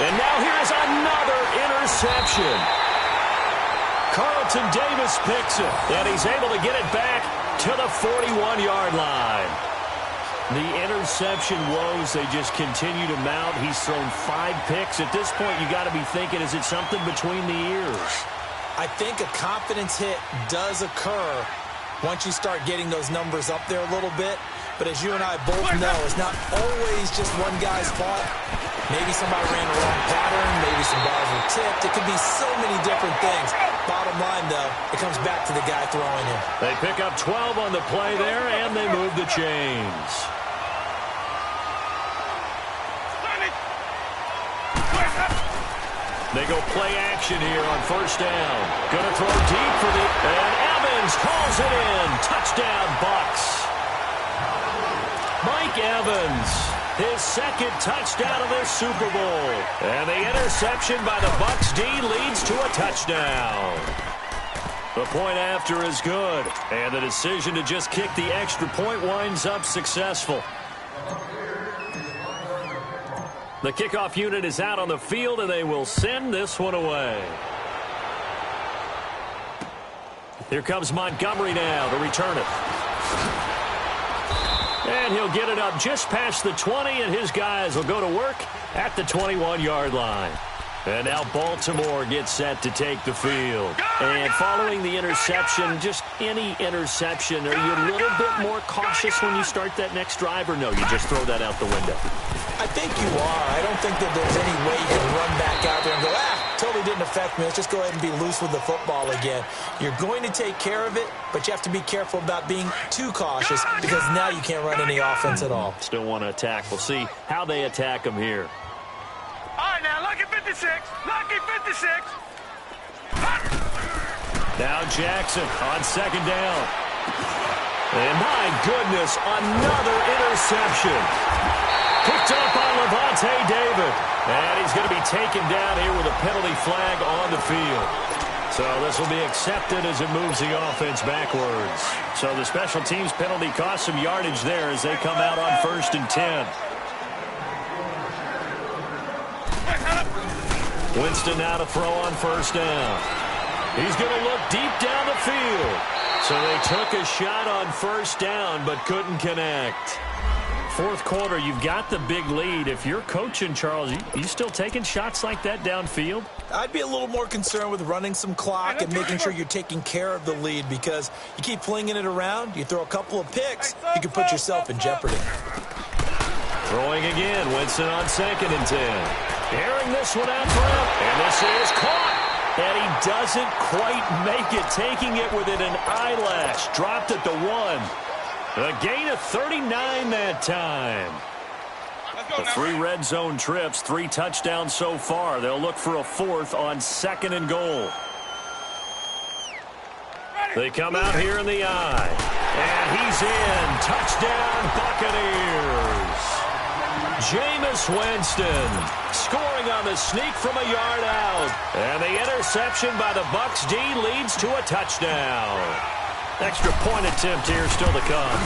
[SPEAKER 4] And now here's another interception. Carlton Davis picks it, and he's able to get it back to the 41-yard line. The interception woes, they just continue to mount. He's thrown 5 picks. At this point, you got to be thinking, is it something between the ears?
[SPEAKER 5] I think a confidence hit does occur once you start getting those numbers up there a little bit. But as you and I both know, it's not always just one guy's fault. Maybe somebody ran the wrong pattern. Maybe some balls were tipped. It could be so many different things. Bottom line, though, it comes back to the guy throwing it.
[SPEAKER 4] They pick up 12 on the play there, and they move the chains. They go play action here on first down. Gonna throw deep for the... And Evans hauls it in. Touchdown, Bucks. Mike Evans, his second touchdown of this Super Bowl. And the interception by the Bucks D leads to a touchdown. The point after is good. And the decision to just kick the extra point winds up successful. The kickoff unit is out on the field, and they will send this one away. Here comes Montgomery now to return it. And he'll get it up just past the 20, and his guys will go to work at the 21-yard line. And now Baltimore gets set to take the field. And following the interception, just any interception, are you a little bit more cautious when you start that next drive, or no, you just throw that out the window?
[SPEAKER 5] I think you are. I don't think that there's any way you can run back out there and go, totally didn't affect me. Let's just go ahead and be loose with the football again. You're going to take care of it, but you have to be careful about being too cautious because now you can't run any offense at all.
[SPEAKER 4] Still want to attack. We'll see how they attack them here.
[SPEAKER 1] All right, now, lucky 56. Lucky 56.
[SPEAKER 4] Now Jackson on second down. And my goodness, another interception. Picked up on Levante David. And he's going to be taken down here with a penalty flag on the field. So this will be accepted as it moves the offense backwards. So the special teams penalty cost some yardage there as they come out on 1st and 10. Winston now to throw on first down. He's going to look deep down the field. So they took a shot on first down but couldn't connect. Fourth quarter, you've got the big lead. If you're coaching, Charles, you still taking shots like that downfield?
[SPEAKER 5] I'd be a little more concerned with running some clock and making sure you're taking care of the lead because you keep flinging it around, you throw a couple of picks, you can put yourself in jeopardy.
[SPEAKER 4] Throwing again, Winston on 2nd and 10. Airing this one out for him, and this is caught. And he doesn't quite make it, taking it within an eyelash. Dropped at the 1. A gain of 39 that time. The 3 red zone trips, 3 touchdowns so far. They'll look for a 4th on 2nd and goal. They come out here in the eye. And he's in. Touchdown, Buccaneers. Jameis Winston scoring on the sneak from a yard out. And the interception by the Bucs D leads to a touchdown. Extra point attempt here still to come.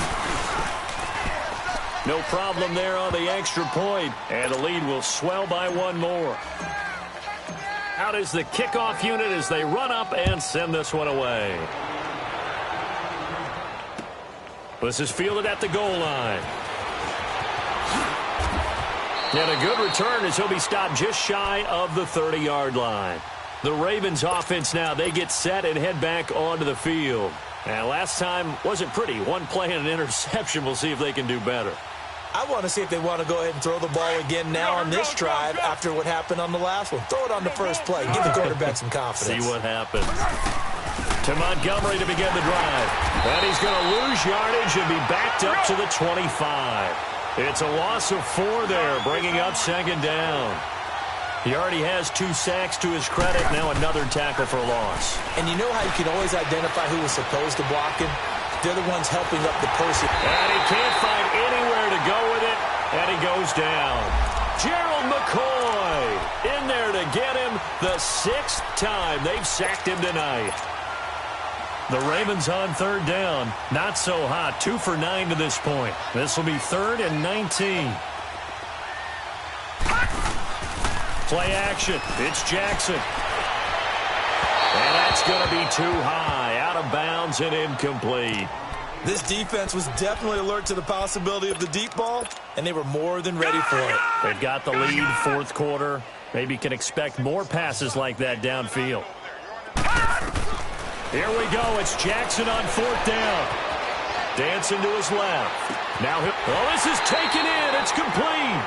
[SPEAKER 4] No problem there on the extra point. And the lead will swell by 1 more. Out is the kickoff unit as they run up and send this one away. This is fielded at the goal line. And a good return as he'll be stopped just shy of the 30-yard line. The Ravens offense now, they get set and head back onto the field. And last time wasn't pretty. One play and an interception. We'll see if they can do better.
[SPEAKER 5] I want to see if they want to go ahead and throw the ball again now on this drive after what happened on the last one. Throw it on the first play. Give the quarterback some confidence.
[SPEAKER 4] See what happens. To Montgomery to begin the drive. And he's going to lose yardage and be backed up to the 25. It's a loss of 4 there, bringing up second down. He already has 2 sacks to his credit. Now another tackle for loss.
[SPEAKER 5] And you know how you can always identify who was supposed to block him? They're the ones helping up the person.
[SPEAKER 4] And he can't find anywhere to go with it, and he goes down. Gerald McCoy in there to get him the 6th time they've sacked him tonight. The Ravens on third down. Not so hot. 2 for 9 to this point. This will be 3rd and 19. Play action. It's Jackson. And that's going to be too high. Out of bounds and incomplete.
[SPEAKER 5] This defense was definitely alert to the possibility of the deep ball, and they were more than ready for it.
[SPEAKER 4] They've got the lead, 4th quarter. Maybe can expect more passes like that downfield. Here we go. It's Jackson on 4th down. Dancing to his left. Now, this is taken in. It's complete.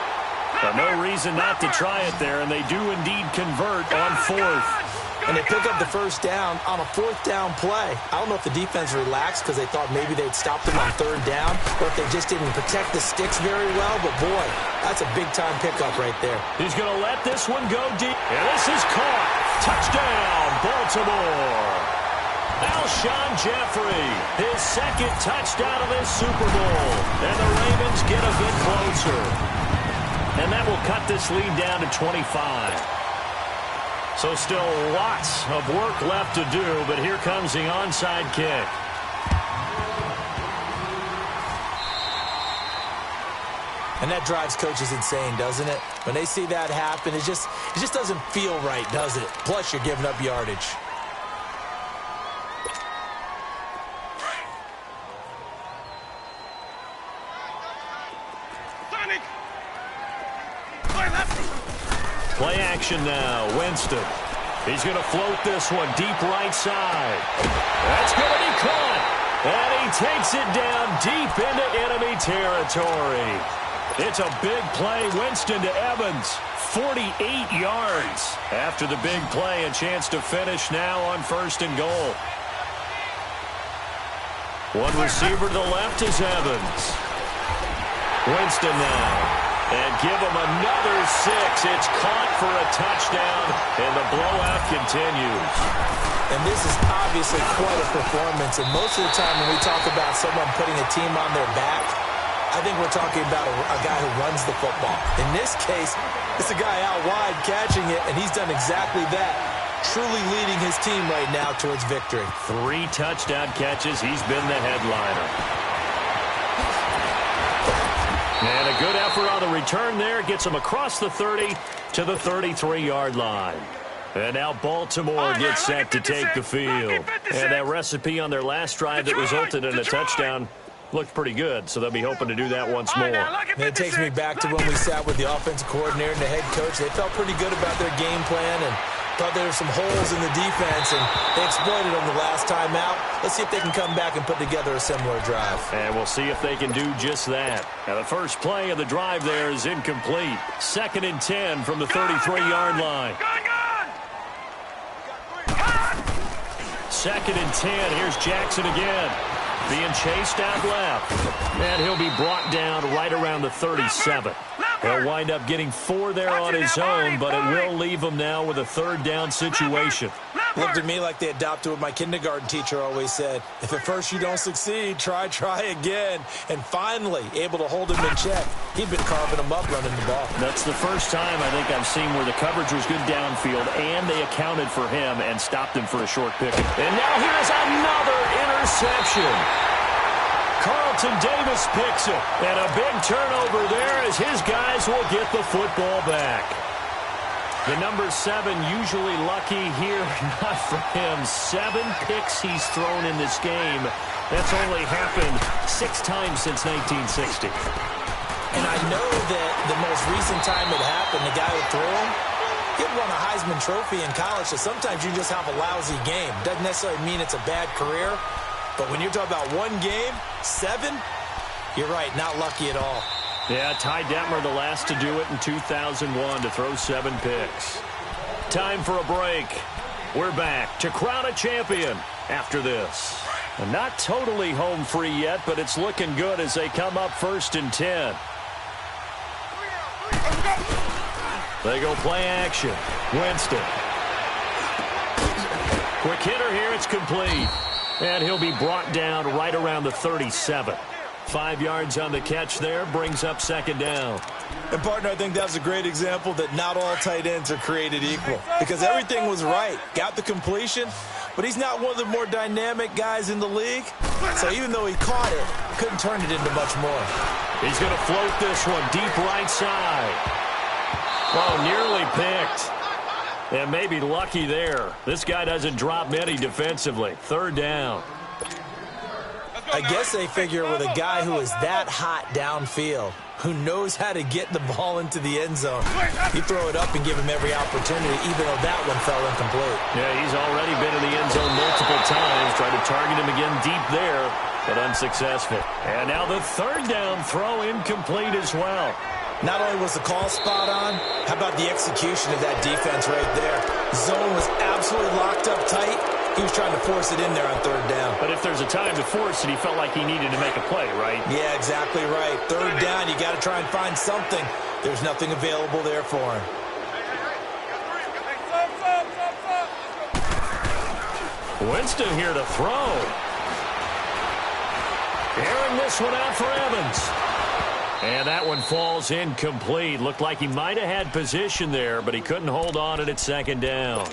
[SPEAKER 4] But no reason not to try it there, and they do indeed convert on 4th.
[SPEAKER 5] And they pick up the first down on a 4th down play. I don't know if the defense relaxed because they thought maybe they'd stop them on 3rd down, or if they just didn't protect the sticks very well. But, boy, that's a big-time pickup right there.
[SPEAKER 4] He's going to let this one go deep. And this is caught. Touchdown, Baltimore. Alshon Jeffrey, his 2nd touchdown of this Super Bowl. And the Ravens get a bit closer. And that will cut this lead down to 25. So still lots of work left to do, but here comes the onside kick.
[SPEAKER 5] And that drives coaches insane, doesn't it? When they see that happen, it just doesn't feel right, does it? Plus, you're giving up yardage.
[SPEAKER 4] Play action now. Winston. He's going to float this one deep right side. That's going to be caught. And he takes it down deep into enemy territory. It's a big play. Winston to Evans. 48 yards. After the big play, a chance to finish now on 1st and goal. One receiver to the left is Evans. Winston now. And give him another 6. It's caught for a touchdown, and the blowout continues.
[SPEAKER 5] And this is obviously quite a performance. And most of the time when we talk about someone putting a team on their back, I think we're talking about a guy who runs the football. In this case, it's a guy out wide catching it, and he's done exactly that. Truly leading his team right now towards victory.
[SPEAKER 4] 3 touchdown catches. He's been the headliner. And a good effort on the return there. Gets him across the 30 to the 33-yard line. And now Baltimore gets set to take the field. And that recipe on their last drive that resulted in a touchdown looked pretty good, so they'll be hoping to do that once more.
[SPEAKER 5] And it takes me back to when we sat with the offensive coordinator and the head coach. They felt pretty good about their game plan and thought there were some holes in the defense, and they exploited them the last time out. Let's see if they can come back and put together a similar drive.
[SPEAKER 4] And we'll see if they can do just that. Now, the first play of the drive there is incomplete. 2nd and 10 from the 33-yard line. 2nd and 10. Here's Jackson again. Being chased out left. And he'll be brought down right around the 37. He'll wind up getting 4 there on his own, but it will leave him now with a 3rd down situation.
[SPEAKER 5] Looked at me like they adopted what my kindergarten teacher always said. If at first you don't succeed, try again. And finally, able to hold him in check. He'd been carving him up running the ball.
[SPEAKER 4] That's the first time I think I've seen where the coverage was good downfield, and they accounted for him and stopped him for a short pick. And now here's another interception. Carlton Davis picks it. And a big turnover there as his guys will get the football back. The number 7 usually lucky here. Not for him. 7 picks he's thrown in this game. That's only happened 6 times since 1960.
[SPEAKER 5] And I know that the most recent time it happened, the guy who threw him, he won a Heisman Trophy in college, so sometimes you just have a lousy game. Doesn't necessarily mean it's a bad career, but when you're talking about one game, 7, you're right, not lucky at all.
[SPEAKER 4] Yeah, Ty Detmer the last to do it in 2001 to throw 7 picks. Time for a break. We're back to crown a champion after this. And not totally home free yet, but it's looking good as they come up 1st and 10. They go play action. Winston. Quick hitter here. It's complete. And he'll be brought down right around the 37. 5 yards on the catch there. Brings up 2nd down.
[SPEAKER 5] And, partner, I think that's a great example that not all tight ends are created equal. Because everything was right. Got the completion, but he's not one of the more dynamic guys in the league. So even though he caught it, couldn't turn it into much more.
[SPEAKER 4] He's going to float this one deep right side. Oh, nearly picked. And maybe lucky there. This guy doesn't drop many defensively. 3rd down.
[SPEAKER 5] I guess they figure with a guy who is that hot downfield, who knows how to get the ball into the end zone, you throw it up and give him every opportunity, even though that one fell incomplete.
[SPEAKER 4] Yeah, he's already been in the end zone multiple times. Tried to target him again deep there, but unsuccessful. And now the 3rd down throw incomplete as well.
[SPEAKER 5] Not only was the call spot on, how about the execution of that defense right there? Zone was absolutely locked up tight. He was trying to force it in there on 3rd down.
[SPEAKER 4] But if there's a time to force it, he felt like he needed to make a play, right?
[SPEAKER 5] Yeah, exactly right. 3rd down, you got to try and find something. There's nothing available there for him.
[SPEAKER 4] Winston here to throw. Airing this one out for Evans. And that one falls incomplete. Looked like he might have had position there, but he couldn't hold on it at 2nd down.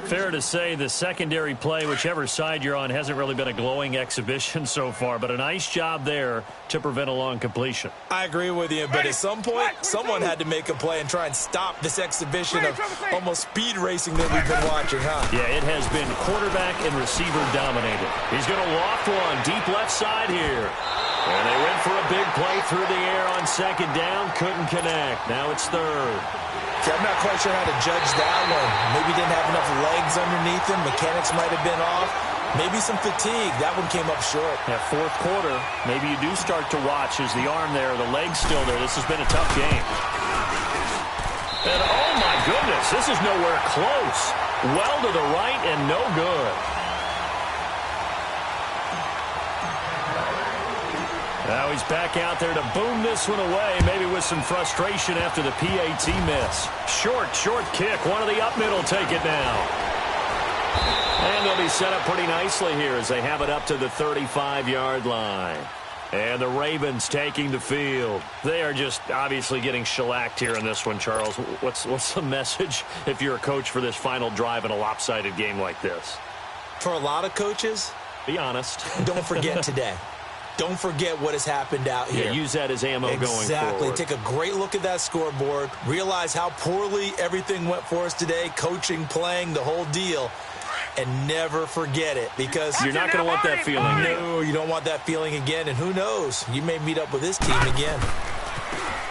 [SPEAKER 4] Fair to say the secondary play, whichever side you're on, hasn't really been a glowing exhibition so far, but a nice job there to prevent a long completion.
[SPEAKER 5] I agree with you, but at some point, someone had to make a play and try and stop this exhibition of almost speed racing that we've been watching, huh?
[SPEAKER 4] Yeah, it has been quarterback and receiver dominated. He's going to loft one deep left side here. And they went for a big play through the air on 2nd down. Couldn't connect. Now it's 3rd.
[SPEAKER 5] See, I'm not quite sure how to judge that one. Maybe didn't have enough legs underneath him. Mechanics might have been off. Maybe some fatigue. That one came up short.
[SPEAKER 4] That 4th quarter, maybe you do start to watch as the arm there, the leg's still there. This has been a tough game. And oh my goodness, this is nowhere close. Well to the right and no good. Now he's back out there to boom this one away, maybe with some frustration after the PAT miss. Short kick. One of the up middle take it now. And they'll be set up pretty nicely here as they have it up to the 35-yard line. And the Ravens taking the field. They are just obviously getting shellacked here in this one, Charles. What's the message if you're a coach for this final drive in a lopsided game like this?
[SPEAKER 5] For a lot of coaches,
[SPEAKER 4] be honest.
[SPEAKER 5] Don't forget today. Don't forget what has happened out here.
[SPEAKER 4] Yeah, use that as ammo going forward.
[SPEAKER 5] Exactly. Take a great look at that scoreboard. Realize how poorly everything went for us today. Coaching, playing, the whole deal. And never forget it, because
[SPEAKER 4] you're not going to want that feeling.
[SPEAKER 5] No, you don't want that feeling again. And who knows? You may meet up with this team again.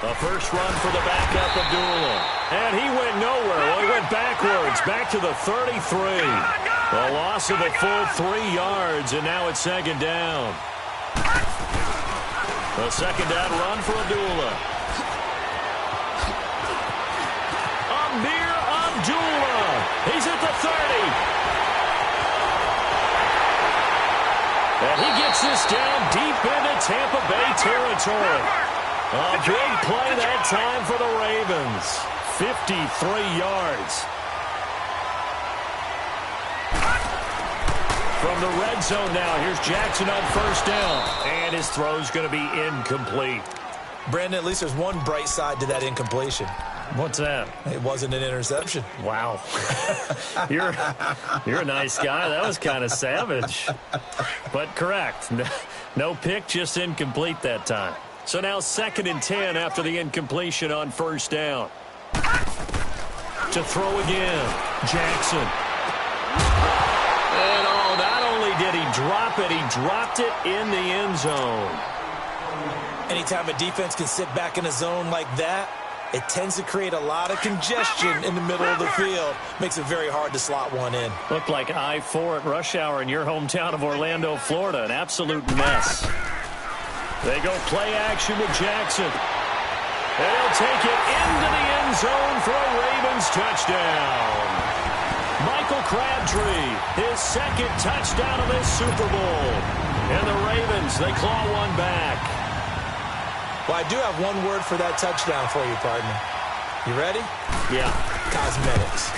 [SPEAKER 4] A first run for the backup, Abdullah. And he went nowhere. Well, he went backwards, back to the 33. A loss of a full 3 yards, and now it's 2nd down. A 2nd down run for Abdullah. Amir Abdullah. He's at the 30. And he gets this down deep into Tampa Bay territory. A big play that time for the Ravens. 53 yards. From the red zone now, here's Jackson on 1st down. And his throw's going to be incomplete.
[SPEAKER 5] Brandon, at least there's one bright side to that incompletion.
[SPEAKER 4] What's that?
[SPEAKER 5] It wasn't an interception.
[SPEAKER 4] Wow. You're a nice guy. That was kind of savage. But correct. No pick, just incomplete that time. So now 2nd and 10 after the incompletion on 1st down. To throw again. Jackson. And not only did he drop it, he dropped it in the end zone.
[SPEAKER 5] Anytime a defense can sit back in a zone like that, it tends to create a lot of congestion in the middle of the field. Makes it very hard to slot one in.
[SPEAKER 4] Looked like I-4 at rush hour in your hometown of Orlando, Florida. An absolute mess. They go play action with Jackson. And he'll take it into the end zone for a Ravens touchdown. Michael Crabtree, his second touchdown of this Super Bowl. And the Ravens, they claw one back.
[SPEAKER 5] Well, I do have one word for that touchdown for you, partner. You ready?
[SPEAKER 4] Yeah.
[SPEAKER 5] Cosmetics.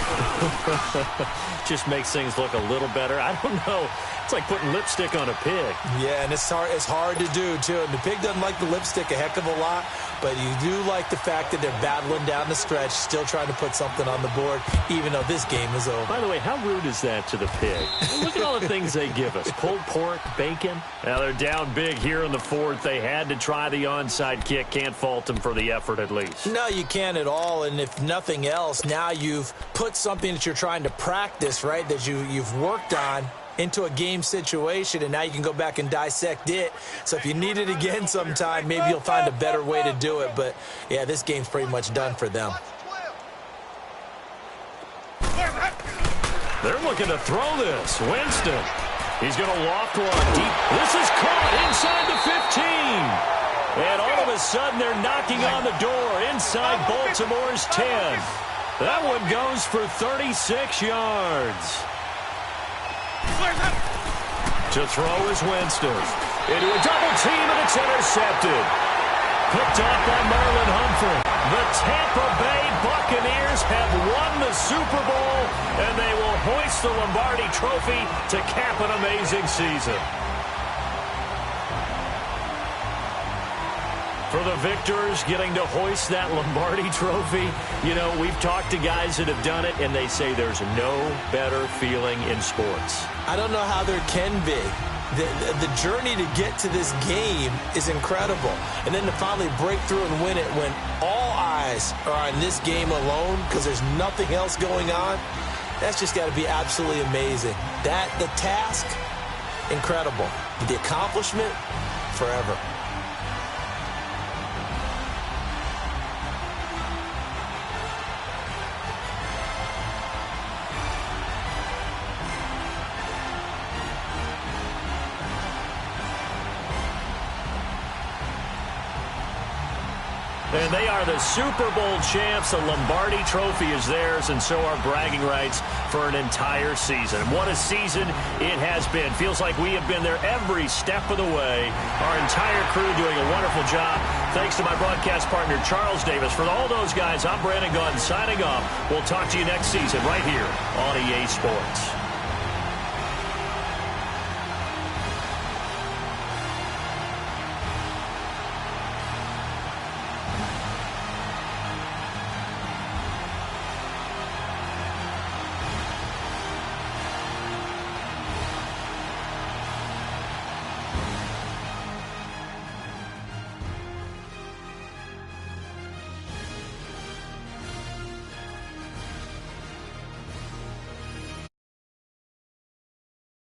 [SPEAKER 4] Just makes things look a little better. I don't know. It's like putting lipstick on a pig.
[SPEAKER 5] Yeah, and it's hard to do, too. And the pig doesn't like the lipstick a heck of a lot, but you do like the fact that they're battling down the stretch, still trying to put something on the board, even though this game is over.
[SPEAKER 4] By the way, how rude is that to the pig? Look at all the things they give us. Pulled pork, bacon. Now they're down big here in the fourth. They had to try the onside kick. Can't fault them for the effort at least.
[SPEAKER 5] No, you can't at all. And if nothing else, now you've put something that you're trying to practice, right, that you've worked on into a game situation, and now you can go back and dissect it. So if you need it again sometime, maybe you'll find a better way to do it. But, yeah, this game's pretty much done for them.
[SPEAKER 4] They're looking to throw this. Winston. He's going to loft one deep. This is caught inside the 15. And all of a sudden, they're knocking on the door inside Baltimore's 10. That one goes for 36 yards. To throw is Winston. Into a double team, and it's intercepted. Picked up by Marlon Humphrey. The Tampa Bay Buccaneers have won the Super Bowl, and they will hoist the Lombardi Trophy to cap an amazing season. For the victors getting to hoist that Lombardi Trophy, you know, we've talked to guys that have done it, and they say there's no better feeling in sports. I
[SPEAKER 5] don't know how there can be. The journey to get to this game is incredible. And then to finally break through and win it when all eyes are on this game alone because there's nothing else going on, that's just got to be absolutely amazing. The task, incredible. The accomplishment, forever.
[SPEAKER 4] And they are the Super Bowl champs. The Lombardi Trophy is theirs, and so are bragging rights for an entire season. What a season it has been. Feels like we have been there every step of the way. Our entire crew doing a wonderful job. Thanks to my broadcast partner, Charles Davis. For all those guys, I'm Brandon Gaudin signing off. We'll talk to you next season right here on EA Sports.